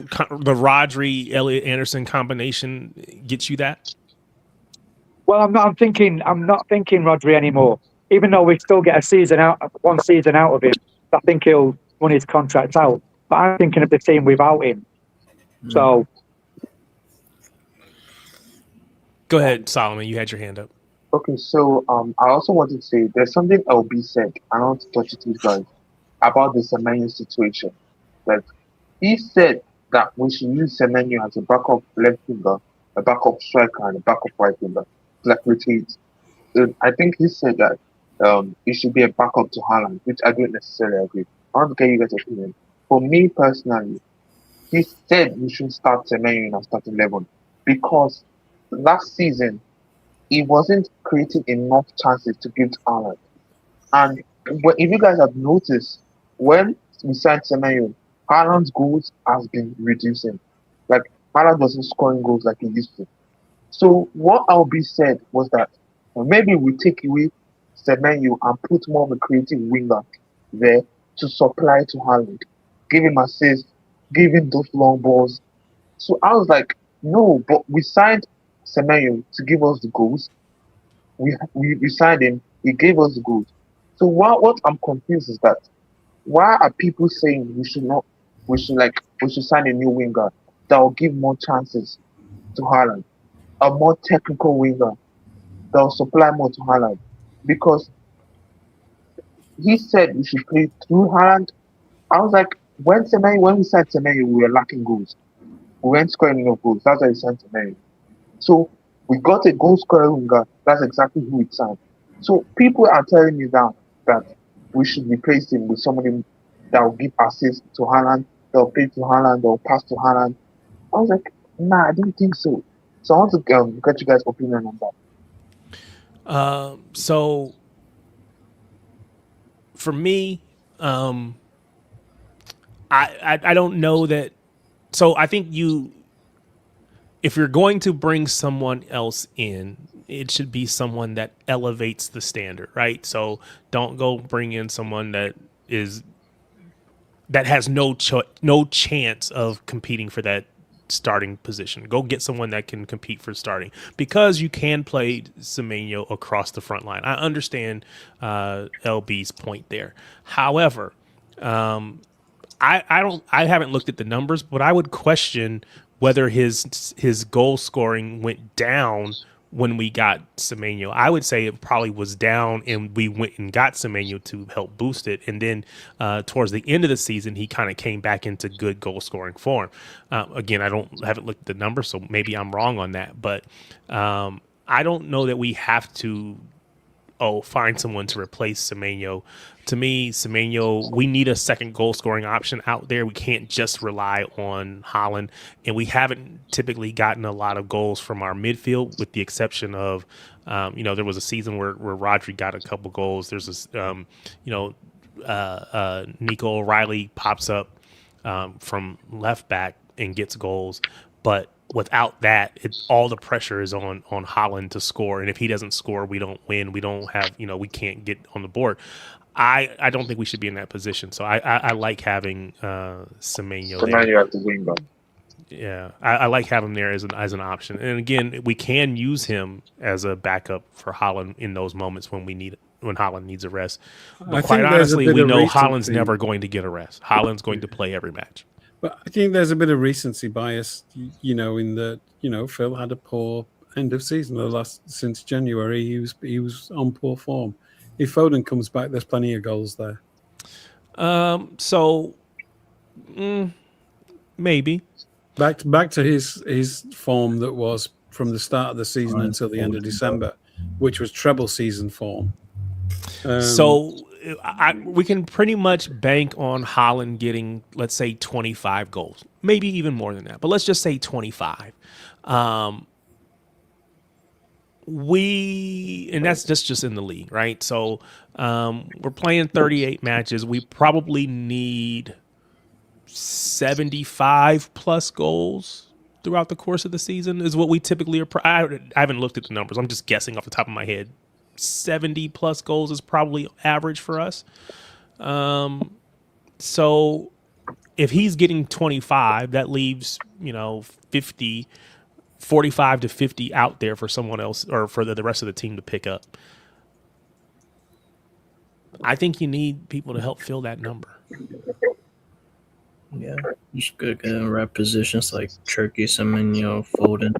Rodri Elliot Anderson combination gets you that? Well, I'm not thinking Rodri anymore. Even though we still get one season out of him, I think he'll run his contract out. But I'm thinking of the team without him. So, go ahead, Solomon. You had your hand up. Okay, so I also wanted to say there's something LB said. I don't want to touch it with guys about the Semenyo situation. Like he said that we should use Semenyo as a backup left winger, a backup striker, and a backup right winger. Like rotate. I think he said that it should be a backup to Haaland, which I don't necessarily agree. I want to get you guys' opinion. For me personally, he said we should start Semenyo in our starting 11 because last season he wasn't creating enough chances to give to Haaland. And if you guys have noticed, when we signed Semenyo, Haaland's goals has been reducing. Like Haaland wasn't scoring goals like he used to. So what Albi said was that maybe we take away Semenyo and put more of a creative winger there to supply to Haaland, give him assists, give him those long balls. So I was like, no, but we signed Semenyo to give us the goals. We signed him, he gave us the goals. So what I'm confused is that why are people saying we should sign a new winger that will give more chances to Haaland? A more technical winger that will supply more to Haaland, because he said we should play through Haaland. I was like, when we signed Semenyo, we were lacking goals. We weren't scoring enough goals. That's why we signed Semenyo. So we got a goal scoring winger. That's exactly who we signed. So people are telling me now that we should replace him with somebody that will give assists to Haaland, that will play to Haaland, that will pass to Haaland. I was like, nah, I don't think so. So I want to get you guys' opinion on that. So for me, I don't know that. So I think if you're going to bring someone else in, it should be someone that elevates the standard, right? So don't go bring in someone that has no chance of competing for that starting position. Go get someone that can compete for starting, because you can play Semenyo across the front line. I understand LB's point there. However, I haven't looked at the numbers, but I would question whether his goal scoring went down when we got Semenyo. I would say it probably was down, and we went and got Semenyo to help boost it. And then towards the end of the season, he kind of came back into good goal scoring form. Again, I haven't looked at the numbers, so maybe I'm wrong on that. But I don't know that we have to find someone to replace Semenyo. To me, Semenyo, we need a second goal scoring option out there. We can't just rely on Holland, and we haven't typically gotten a lot of goals from our midfield, with the exception of, there was a season where Rodri got a couple goals. There's this, Nico O'Reilly pops up from left back and gets goals, but without that, all the pressure is on Holland to score. And if he doesn't score, we don't win. We don't have, we can't get on the board. I don't think we should be in that position. So I like having Semenyo So there. now you have to wing back. Yeah, I like having him there as an option. And again, we can use him as a backup for Holland in those moments when Holland needs a rest. But quite honestly, we know Holland's never going to get a rest. Holland's going to play every match. But I think there's a bit of recency bias, in that, Phil had a poor end of season. Since January, he was on poor form. If Foden comes back, there's plenty of goals there. Maybe back to his form that was from the start of the season until the end of December, which was treble season form. We can pretty much bank on Holland getting, let's say, 25 goals, maybe even more than that. But let's just say 25. And that's just in the league, right? So we're playing 38 matches. We probably need 75 plus goals throughout the course of the season is what we typically are. I haven't looked at the numbers. I'm just guessing off the top of my head. 70 plus goals is probably average for us. So if he's getting 25, that leaves, 45 to 50 out there for someone else or for the rest of the team to pick up. I think you need people to help fill that number. Yeah, you should get in right positions like Cherky, Semenyo, Foden.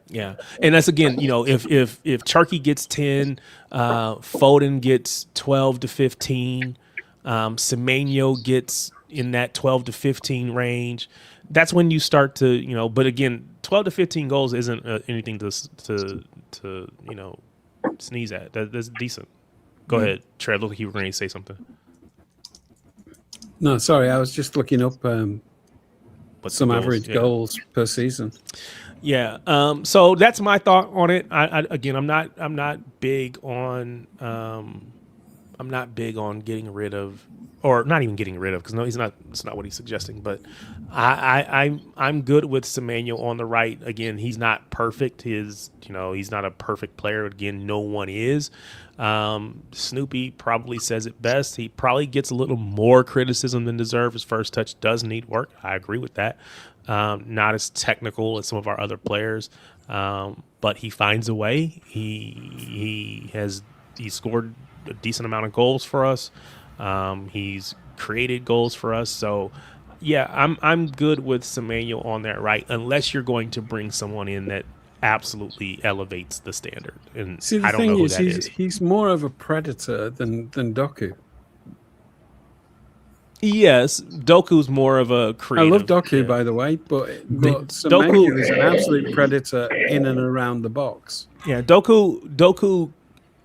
Yeah, and that's again, if Cherky gets 10, Foden gets 12 to 15, Semenyo gets in that 12 to 15 range. That's when you start to, but again, 12 to 15 goals isn't anything to sneeze at. That's decent. Go ahead, Trey. Look like you were going to say something. No, sorry, I was just looking up some average goals per season. Yeah. So that's my thought on it. I'm not big on getting rid of, or not even getting rid of, because no, he's not. That's not what he's suggesting. But I'm good with Semenyo on the right. Again, he's not perfect. He's not a perfect player. Again, no one is. Snoopy probably says it best. He probably gets a little more criticism than deserved. His first touch does need work. I agree with that. Not as technical as some of our other players, but he finds a way. He scored a decent amount of goals for us. He's created goals for us. So yeah, I'm good with Semenyo on that right, unless you're going to bring someone in that absolutely elevates the standard. And see, I don't know who that is. He's more of a predator than Doku. Yes, Doku's more of a creative. I love Doku, by the way, but Semenyo is an absolute predator in and around the box. Yeah, Doku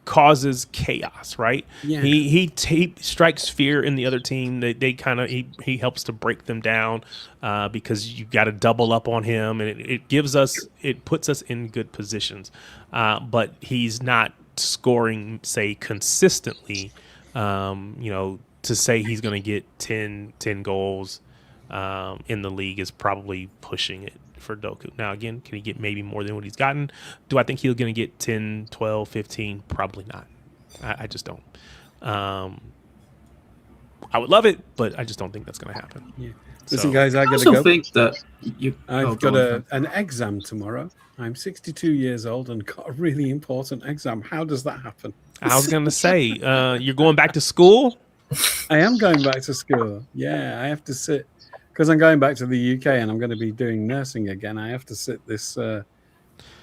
causes chaos, right? Yeah. He strikes fear in the other team. They kind of he helps to break them down because you got to double up on him, and it puts us in good positions. But he's not scoring, say, consistently. To say he's going to get 10 goals in the league is probably pushing it for Doku. Now, again, can he get maybe more than what he's gotten? Do I think he's going to get 10, 12, 15? Probably not. I just don't. I would love it, but I just don't think that's going to happen. Yeah. Listen, guys, I got to go. think that I've got an exam tomorrow. I'm 62 years old and got a really important exam. How does that happen? I was going to say, you're going back to school? I am going back to school. Yeah, I have to sit because I'm going back to the UK and I'm going to be doing nursing again. I have to sit this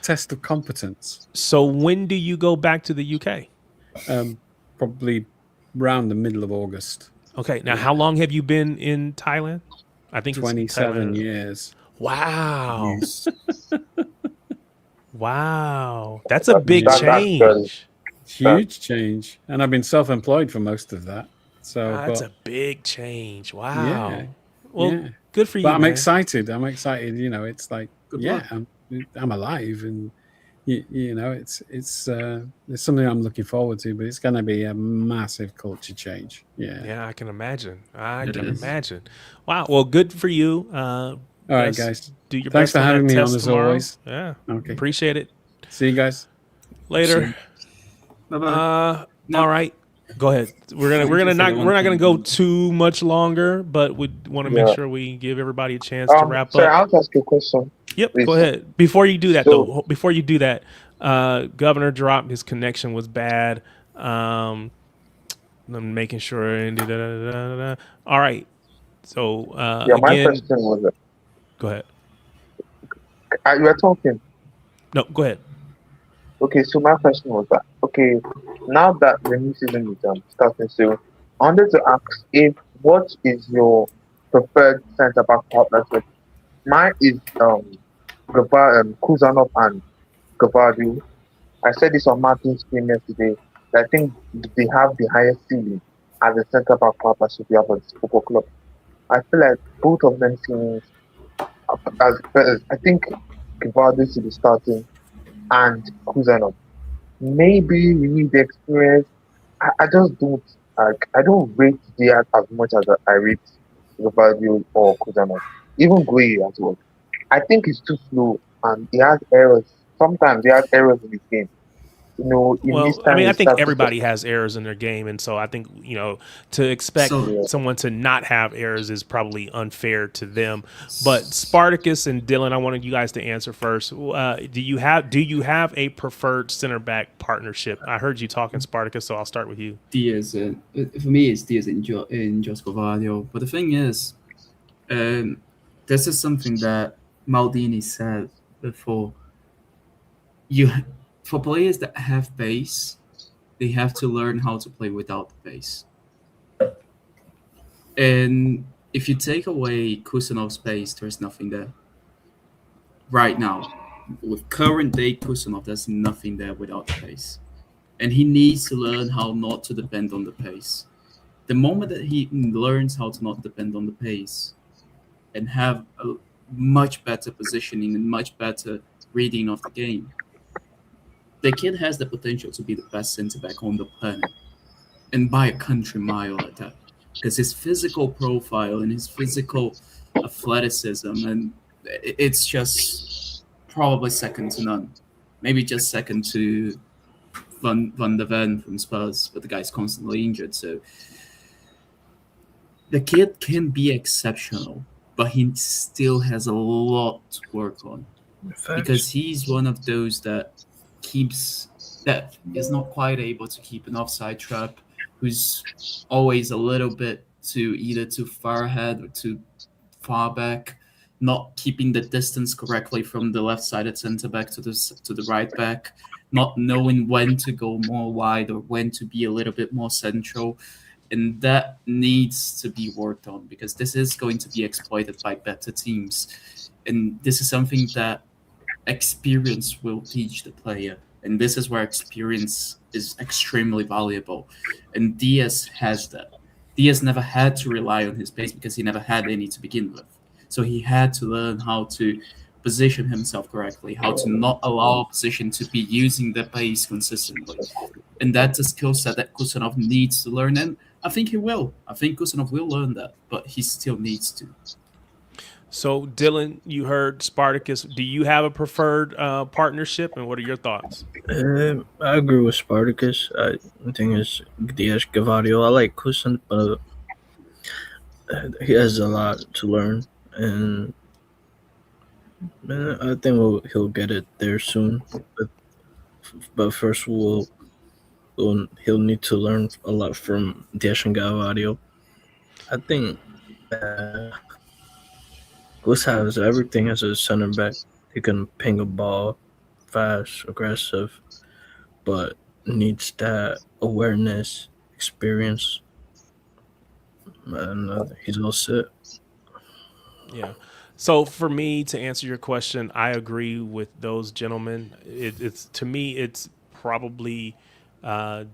test of competence. So when do you go back to the UK? Probably around the middle of August. Okay. Now, how long have you been in Thailand? I think 27 years. Wow. Wow. That's a big change. Huge change. And I've been self-employed for most of that. So that's a big change. Wow. Yeah, well, good for you. But I'm man. excited. It's like, luck. I'm alive, and it's something I'm looking forward to. But it's going to be a massive culture change. Yeah, I can imagine. Imagine. Wow. Well, good for you. All right, guys. Do your Thanks best for having me on as tomorrow. always. Yeah. Okay. Appreciate it. See you guys later. Bye-bye. All right. Go ahead. We're not gonna go too much longer, but we want to make sure we give everybody a chance to wrap sorry, up. I'll ask you a question. Yep, please. go ahead. Before you do that, Governor dropped, his connection was bad. I'm making sure. All right. So my question was. Go ahead. You were talking. No, go ahead. Okay, so my question was that, okay, now that the new season is starting soon, I wanted to ask what is your preferred centre back partnership? Mine is Kuzanov and Gavardio. I said this on Martin's stream yesterday. I think they have the highest ceiling as a centre back partnership we have at this football club. I feel like both of them seem as I think Gavardio should be starting. And Kuzanov. Maybe we need the experience. I just don't I don't rate Diaz as much as I rate Gavardio or Kuzanov. Even Gueye as well. I think he's too slow and he has errors. Sometimes he has errors in his game. I think everybody has errors in their game, and so I think to expect someone to not have errors is probably unfair to them. But Spartacus and Dylan, I wanted you guys to answer first. Do you have a preferred center back partnership? I heard you talking Spartacus, so I'll start with you. Diaz, for me, it's Diaz and Jos Gavardio. But the thing is, this is something that Maldini said before. For players that have pace, they have to learn how to play without the pace. And if you take away Kusanov's pace, there's nothing there. Right now, with current day Kusanov, there's nothing there without the pace. And he needs to learn how not to depend on the pace. The moment that he learns how to not depend on the pace and have a much better positioning and much better reading of the game, the kid has the potential to be the best centre-back on the planet, and by a country mile at that. Because his physical profile and his physical athleticism, and it's just probably second to none. Maybe just second to Van der Ven from Spurs, but the guy's constantly injured. So the kid can be exceptional, but he still has a lot to work on. Because he's one of those that is not quite able to keep an offside trap, who's always a little bit either too far ahead or too far back, not keeping the distance correctly from the left-sided centre-back to the right-back, not knowing when to go more wide or when to be a little bit more central. And that needs to be worked on, because this is going to be exploited by better teams. And this is something that experience will teach the player. And this is where experience is extremely valuable. And Diaz has that. Diaz never had to rely on his pace because he never had any to begin with. So he had to learn how to position himself correctly, how to not allow opposition to be using the pace consistently. And that's a skill set that Kusanov needs to learn, and I think he will. I think Kusanov will learn that, but he still needs to. So, Dylan, you heard Spartacus. Do you have a preferred partnership, and what are your thoughts? I agree with Spartacus. I think it's Diaz Gavadio. I like Kusan, but he has a lot to learn, and I think he'll get it there soon. But first, he'll need to learn a lot from Diaz Gavadio. I think Gus has everything as a center back. He can ping a ball, fast, aggressive, but needs that awareness, experience, and he's all set. Yeah. So for me, to answer your question, I agree with those gentlemen. It's to me, it's probably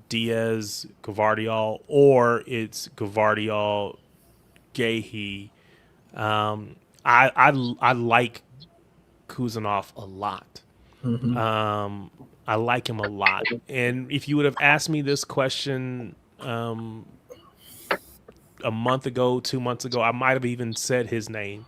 Diaz, Gvardiol, or it's Gvardiol, Gahey. I like Kusanov a lot. Mm-hmm. I like him a lot. And if you would have asked me this question a month ago, 2 months ago, I might have even said his name,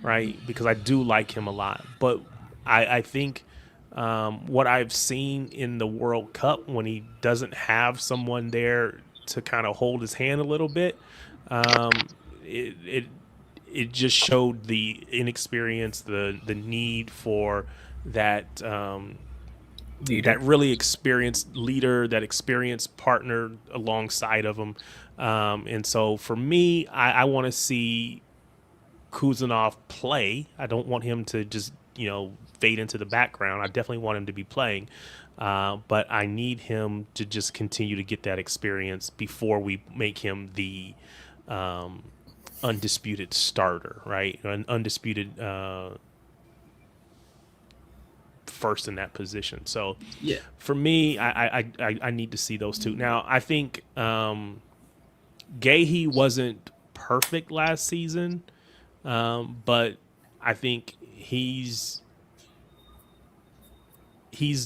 right? Because I do like him a lot. But I think what I've seen in the World Cup when he doesn't have someone there to kind of hold his hand a little bit, it just showed the inexperience, the need for that that really experienced leader, that experienced partner alongside of him. And so for me, I want to see Kusanov play. I don't want him to just, fade into the background. I definitely want him to be playing. But I need him to just continue to get that experience before we make him the undisputed starter, right? An undisputed first in that position. So yeah, for me, I need to see those two. Now, I think Gahey wasn't perfect last season, but I think he's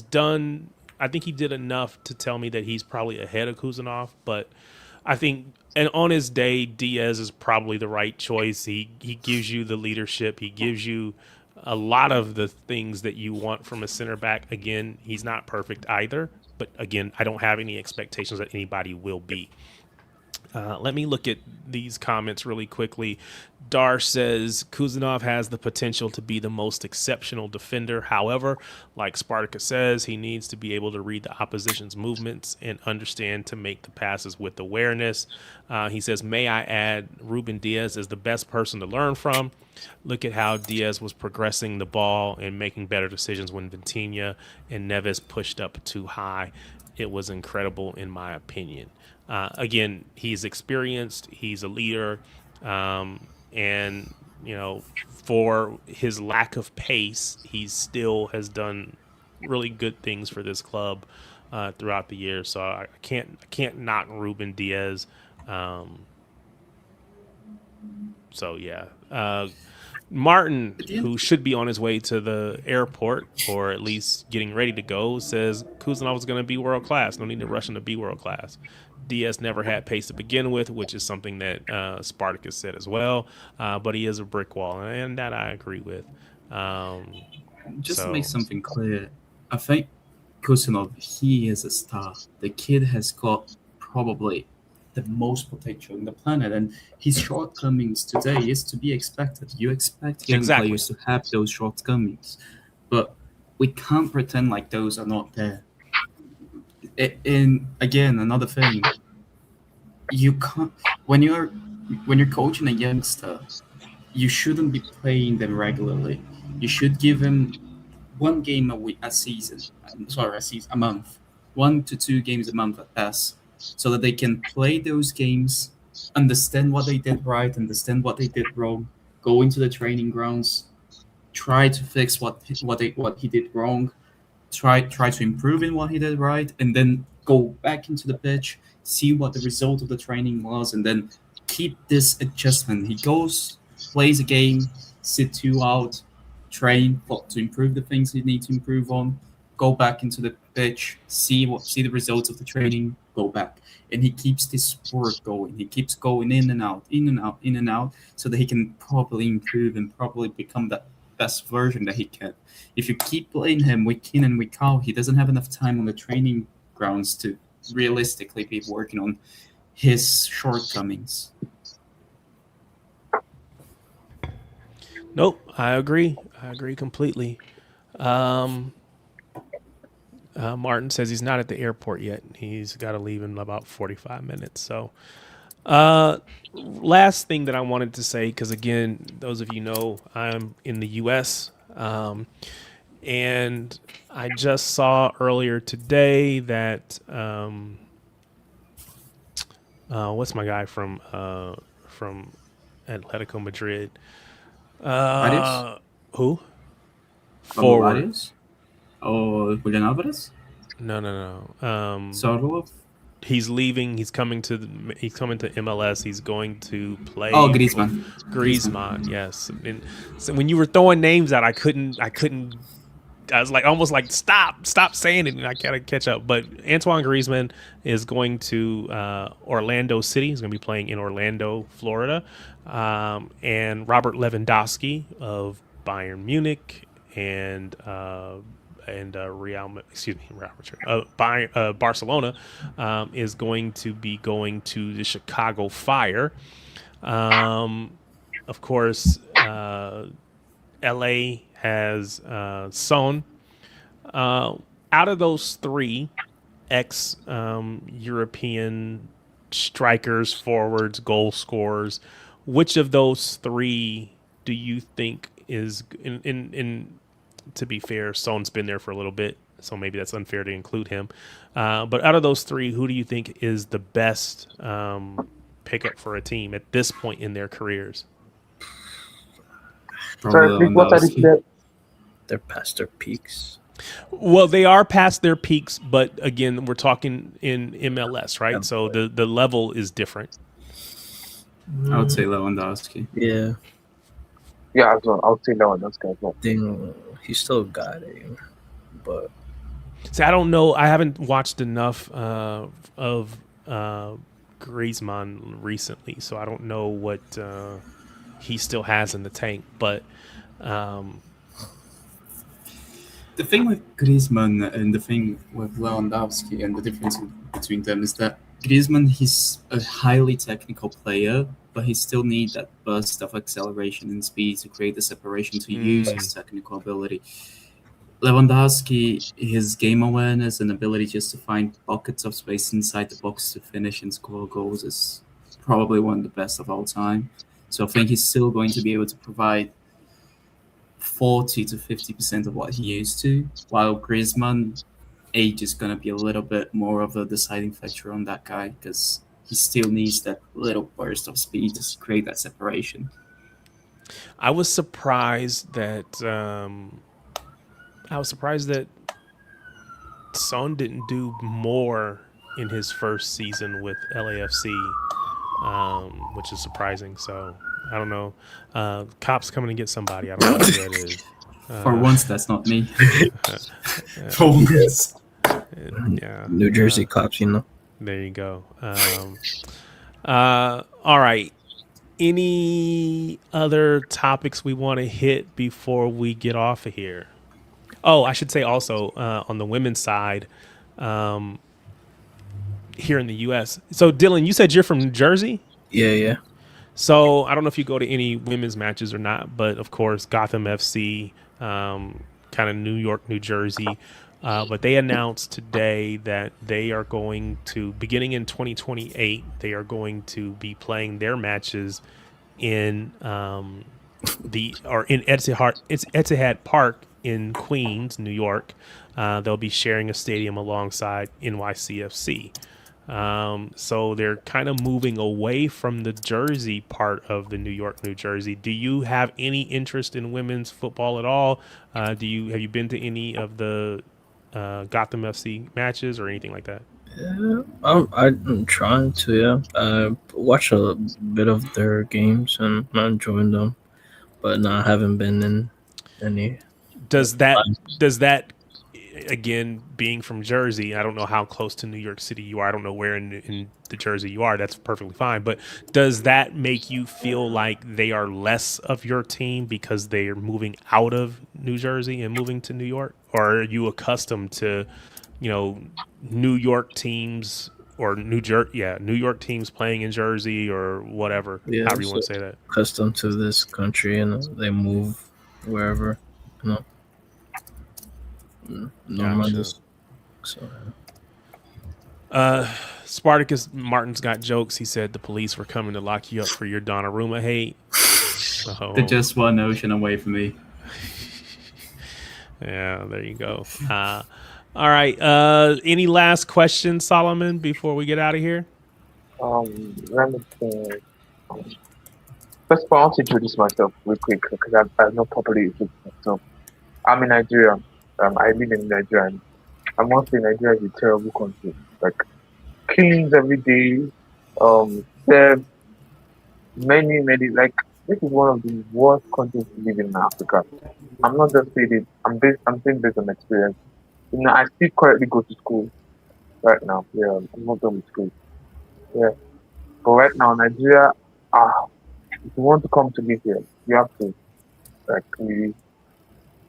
done. I think he did enough to tell me that he's probably ahead of Kusanov, but I think, and on his day, Diaz is probably the right choice. He gives you the leadership. He gives you a lot of the things that you want from a center back. Again, he's not perfect either, but again, I don't have any expectations that anybody will be. Let me look at these comments really quickly. Dar says Kusanov has the potential to be the most exceptional defender. However, like Spartacus says, he needs to be able to read the opposition's movements and understand to make the passes with awareness. He says, may I add, Ruben Diaz is the best person to learn from. Look at how Diaz was progressing the ball and making better decisions when Vitinha and Neves pushed up too high. It was incredible in my opinion. Again, he's experienced, he's a leader, and, for his lack of pace, he still has done really good things for this club throughout the year. So I can't knock Ruben Diaz. So, yeah. Martin, who should be on his way to the airport or at least getting ready to go, says Kusanov is going to be world class. No need to rush him to be world class. Diaz never had pace to begin with, which is something that Spartacus said as well. But he is a brick wall, and that I agree with. Just to make something clear, I think Kusanov, he is a star. The kid has got probably the most potential in the planet, and his shortcomings today is to be expected. You expect young players to have those shortcomings, but we can't pretend like those are not there. And again, another thing, you can't when you're coaching a youngster, you shouldn't be playing them regularly. You should give him one game a month, 1 to 2 games a month at best, so that they can play those games, understand what they did right, understand what they did wrong, go into the training grounds, try to fix what he did wrong, try to improve in what he did right, and then go back into the pitch, see what the result of the training was, and then keep this adjustment. He goes, plays a game, sit 2 out, train to improve the things he needs to improve on, go back into the pitch, see the results of the training, go back. And he keeps this work going. He keeps going in and out, in and out, in and out, so that he can properly improve and properly become that best version that he can. If you keep playing him week in and week out, he doesn't have enough time on the training grounds to realistically be working on his shortcomings. Nope, I agree. I agree completely. Martin says he's not at the airport yet. He's got to leave in about 45 minutes. So, last thing that I wanted to say, because again, those of you know I'm in the U.S., and I just saw earlier today that what's my guy from Atletico Madrid? Who? Forward. Arias? Oh, Julian Alvarez? No. Sorloth? He's leaving. He's coming to MLS. He's going to play. Oh, Griezmann. Griezmann, yes. And so when you were throwing names out, I couldn't. I was like almost like stop saying it, and I gotta catch up. But Antoine Griezmann is going to Orlando City. He's going to be playing in Orlando, Florida, and Robert Lewandowski of Bayern Munich and Barcelona is going to be going to the Chicago Fire. Of course, LA has Son. Out of those three ex-European strikers, forwards, goal scorers, which of those three do you think is in to be fair, Son's been there for a little bit, so maybe that's unfair to include him. But out of those three, who do you think is the best pickup for a team at this point in their careers? Sorry, what are you? They're past their peaks. Well, they are past their peaks, but again, we're talking in MLS, right? So the level is different. I would say Lewandowski. Yeah. Yeah, as well. I would say Lewandowski as well. He still got it, but see, I don't know. I haven't watched enough of Griezmann recently, so I don't know what he still has in the tank. But the thing with Griezmann and the thing with Lewandowski and the difference between them is that Griezmann, he's a highly technical player, but he still needs that burst of acceleration and speed to create the separation to use his technical ability. Lewandowski, his game awareness and ability just to find pockets of space inside the box to finish and score goals is probably one of the best of all time. So I think he's still going to be able to provide 40 to 50% of what he used to, while Griezmann, age is going to be a little bit more of a deciding factor on that guy because he still needs that little burst of speed to create that separation. I was surprised that Son didn't do more in his first season with LAFC, which is surprising. So I don't know. Cops coming to get somebody. I don't know who that is. For once, that's not me. For once. Yeah. New Jersey cops, There you go. All right. Any other topics we want to hit before we get off of here? Oh, I should say also on the women's side, here in the U.S. So, Dylan, you said you're from New Jersey? Yeah. So I don't know if you go to any women's matches or not, but of course, Gotham FC, kind of New York, New Jersey. But they announced today that they are going to, beginning in 2028, they are going to be playing their matches in Etihad Park in Queens, New York. They'll be sharing a stadium alongside NYCFC. So they're kind of moving away from the Jersey part of the New York, New Jersey. Do you have any interest in women's football at all? Have you been to any of the Gotham FC matches or anything like that? Yeah, I'm trying to. Yeah, watch a bit of their games and I'm enjoying them, but no, I haven't been in any. Does that again, being from Jersey, I don't know how close to New York City you are. I don't know where in the Jersey you are. That's perfectly fine. But does that make you feel like they are less of your team because they are moving out of New Jersey and moving to New York? Or are you accustomed to, New York teams or New York teams playing in Jersey or whatever, Yeah, however you want so to say that? accustomed to this country and they move wherever, normal. Gotcha. So Spartacus Martin's got jokes. He said the police were coming to lock you up for your Donnarumma hate. They're just one ocean away from me. Yeah, there you go. All right. Any last questions, Solomon, before we get out of here? Let me think. First of all, I want to introduce myself real quick because I've not properly introduced myself. I'm in Nigeria. I live in Nigeria. And I must say Nigeria is a terrible country. Like killings every day. There's many like this is one of the worst countries to live in Africa. I'm not just saying it. I'm saying based on experience. I still currently go to school right now. Yeah, I'm not done with school. Yeah, but right now Nigeria. If you want to come to live here, you have to really.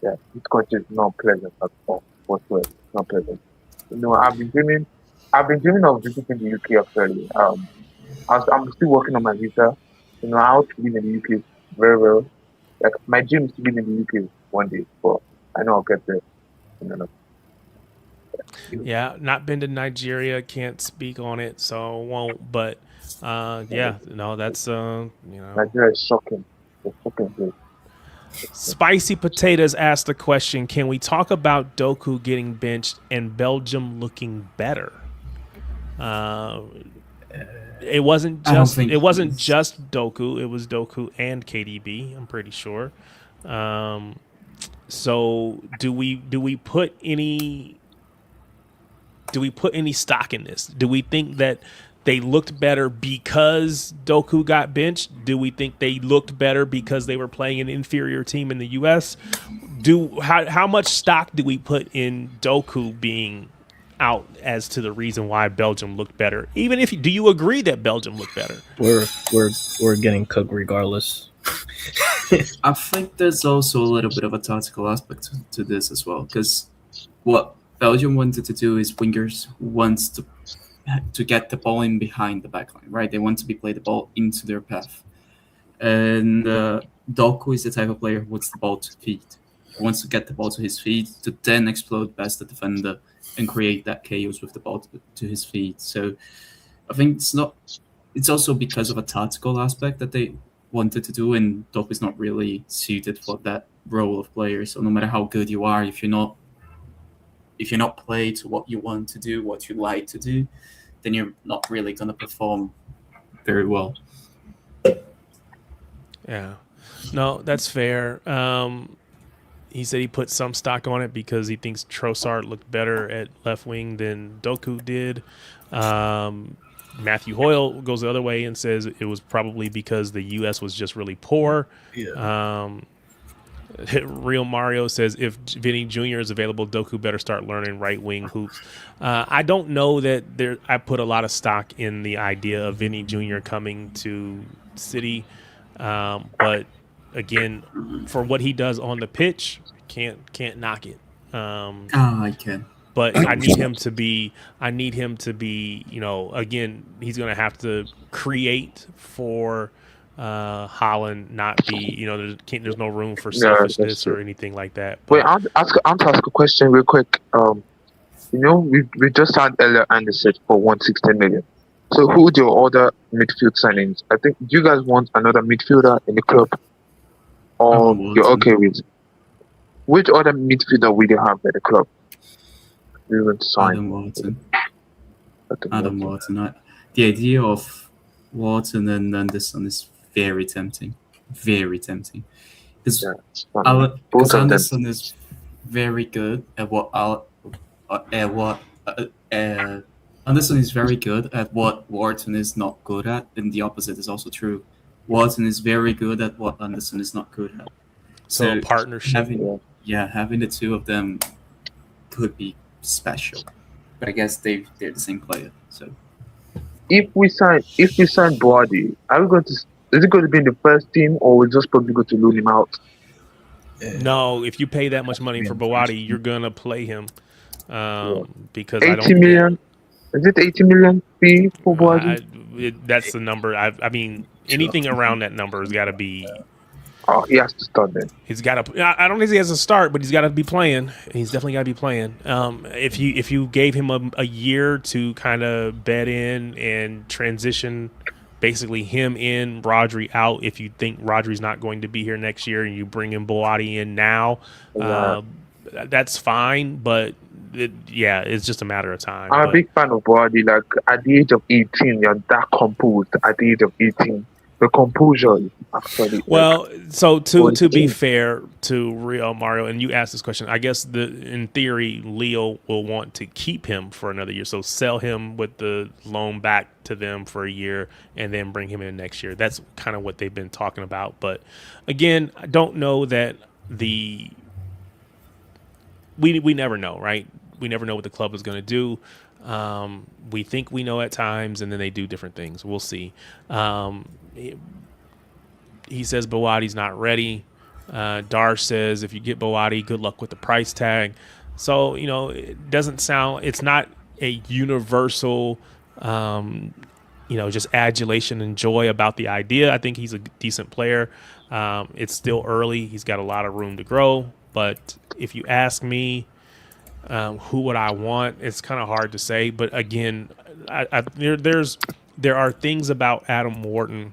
Yeah, this country is not pleasant at all whatsoever. It's not pleasant. I've been dreaming of visiting the UK actually. I'm still working on my visa. I want to live in the UK very well. Like my dream is to live in the UK one day, but I know I'll get there. Yeah, not been to Nigeria, can't speak on it, so won't. But that's Nigeria is shocking. It's shocking place. Spicy Potatoes asked the question: can we talk about Doku getting benched and Belgium looking better? It wasn't just Doku. It was Doku and KDB. I'm pretty sure. So do we put any stock in this? Do we think that they looked better because Doku got benched? Do we think they looked better because they were playing an inferior team in the U.S.? How much stock do we put in Doku being out as to the reason why Belgium looked better? Even if do you agree that Belgium looked better? We're getting cooked regardless. I think there's also a little bit of a tactical aspect to this as well, because what Belgium wanted to do is wingers wants to get the ball in behind the backline, right? They want to play the ball into their path. And Doku is the type of player who wants the ball to feet. He wants to get the ball to his feet to then explode past the defender and create that chaos with the ball to his feet. So I think it's also because of a tactical aspect that they wanted to do, and Doku is not really suited for that role of player. So no matter how good you are, if you're not play to what you want to do, what you like to do, then you're not really going to perform very well. Yeah. No, that's fair. He said he put some stock on it because he thinks Trossard looked better at left wing than Doku did. Matthew Hoyle goes the other way and says it was probably because the U.S. was just really poor. Yeah. Real Mario says if Vinny Jr. is available, Doku better start learning right wing hoops. I don't know that I put a lot of stock in the idea of Vinny Jr. coming to City, but again, for what he does on the pitch, can't knock it. I can. But I need him to be. Again, he's going to have to create for Holland, not be. There's no room for selfishness or anything like that. But, wait, I want to ask a question real quick. We just had Ella Anderson for 160 million. So who would your other midfield signings? I think do you guys want another midfielder in the club, or you're okay with? Which other midfielder will you have at the club? We want to sign Adam Wharton. The idea of Wharton and Anderson is very tempting. Very tempting. Because Anderson is very good at what Anderson is very good at what Wharton is not good at, and the opposite is also true. Wharton is very good at what Anderson is not good at. So a partnership. Having the two of them could be special. But I guess they're the same player. So if we sign Boadi, are we going to? Is it going to be in the first team, or we're just probably going to loan him out? No, if you pay that much money for Boadi, you're gonna play him because 80 million. Is it 80 million fee for Boadi? That's the number. I mean, anything around that number has got to be. Oh, he has to start then. He's got to. I don't think he has to start, but he's got to be playing. He's definitely got to be playing. If you gave him a year to kind of bed in and transition, basically him in, Rodri out. If you think Rodri's not going to be here next year, and you bring in Boadi in now, that's fine. But it's just a matter of time. I'm a big fan of Boadi. Like at the age of 18, you're that composed. At the age of 18. The composure, actually. Well, so to be fair to Real Mario, and you asked this question, I guess in theory, Leo will want to keep him for another year. So sell him with the loan back to them for a year and then bring him in next year. That's kind of what they've been talking about. But again, I don't know that we never know, right? We never know what the club is going to do. We think we know at times, and then they do different things. We'll see. He says Boadi's not ready. Darsh says if you get Boadi, good luck with the price tag. So, it doesn't sound – it's not a universal, just adulation and joy about the idea. I think he's a decent player. It's still early. He's got a lot of room to grow. But if you ask me – who would I want? It's kind of hard to say, but again, there are things about Adam Wharton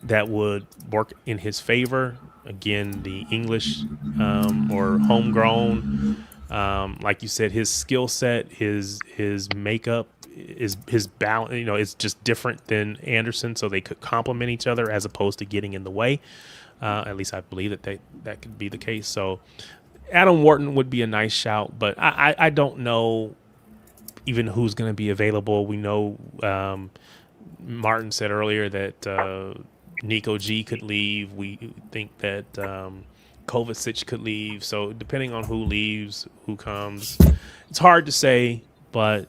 that would work in his favor. Again, the English or homegrown, like you said, his skill set, his makeup, his balance. It's just different than Anderson, so they could complement each other as opposed to getting in the way. At least I believe that could be the case. So. Adam Wharton would be a nice shout, but I don't know even who's going to be available. We know Martin said earlier that Nico G could leave. We think that Kovacic could leave. So depending on who leaves, who comes, it's hard to say. But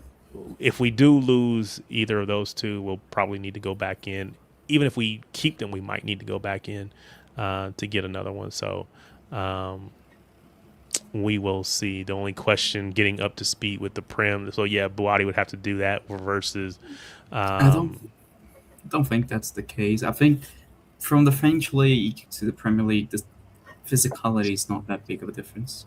if we do lose either of those two, we'll probably need to go back in. Even if we keep them, we might need to go back in to get another one. So we will see. The only question, getting up to speed with the Prem. So yeah, Boadi would have to do that versus. I don't think that's the case. I think from the French league to the Premier League, the physicality is not that big of a difference.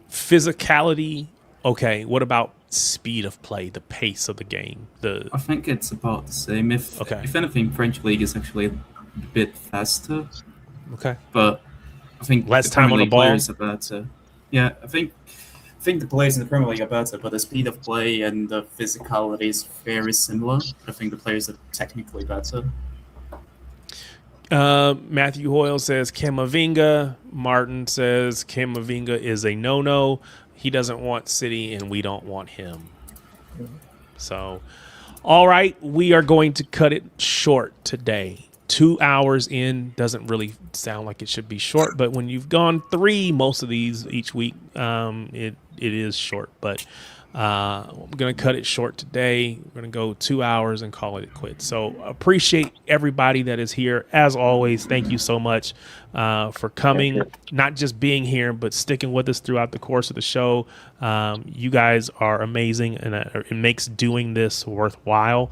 Physicality, okay. What about speed of play, the pace of the game? I think it's about the same. If anything, French league is actually a bit faster. Okay, but. I think less time on the ball. Players are better. Yeah, I think the players in the Premier League are better, but the speed of play and the physicality is very similar. I think the players are technically better. Matthew Hoyle says Camavinga. Martin says Camavinga is a no-no. He doesn't want City, and we don't want him. So, all right, we are going to cut it short today. 2 hours in doesn't really sound like it should be short, but when you've gone 3 most of these each week, it is short. But I'm going to cut it short today. We're going to go 2 hours and call it quits. So appreciate everybody that is here. As always, thank you so much for coming, not just being here, but sticking with us throughout the course of the show. You guys are amazing, and it makes doing this worthwhile.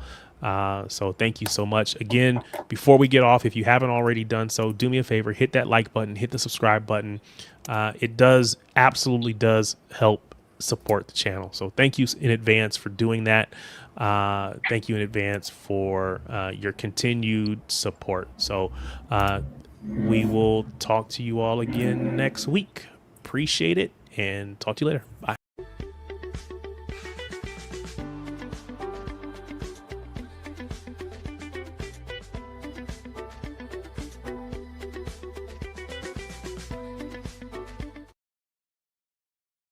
So thank you so much. Again, before we get off, if you haven't already done so, do me a favor, hit that like button, hit the subscribe button. It absolutely does help support the channel. So thank you in advance for doing that. Thank you in advance for your continued support. So we will talk to you all again next week. Appreciate it, and talk to you later. Bye.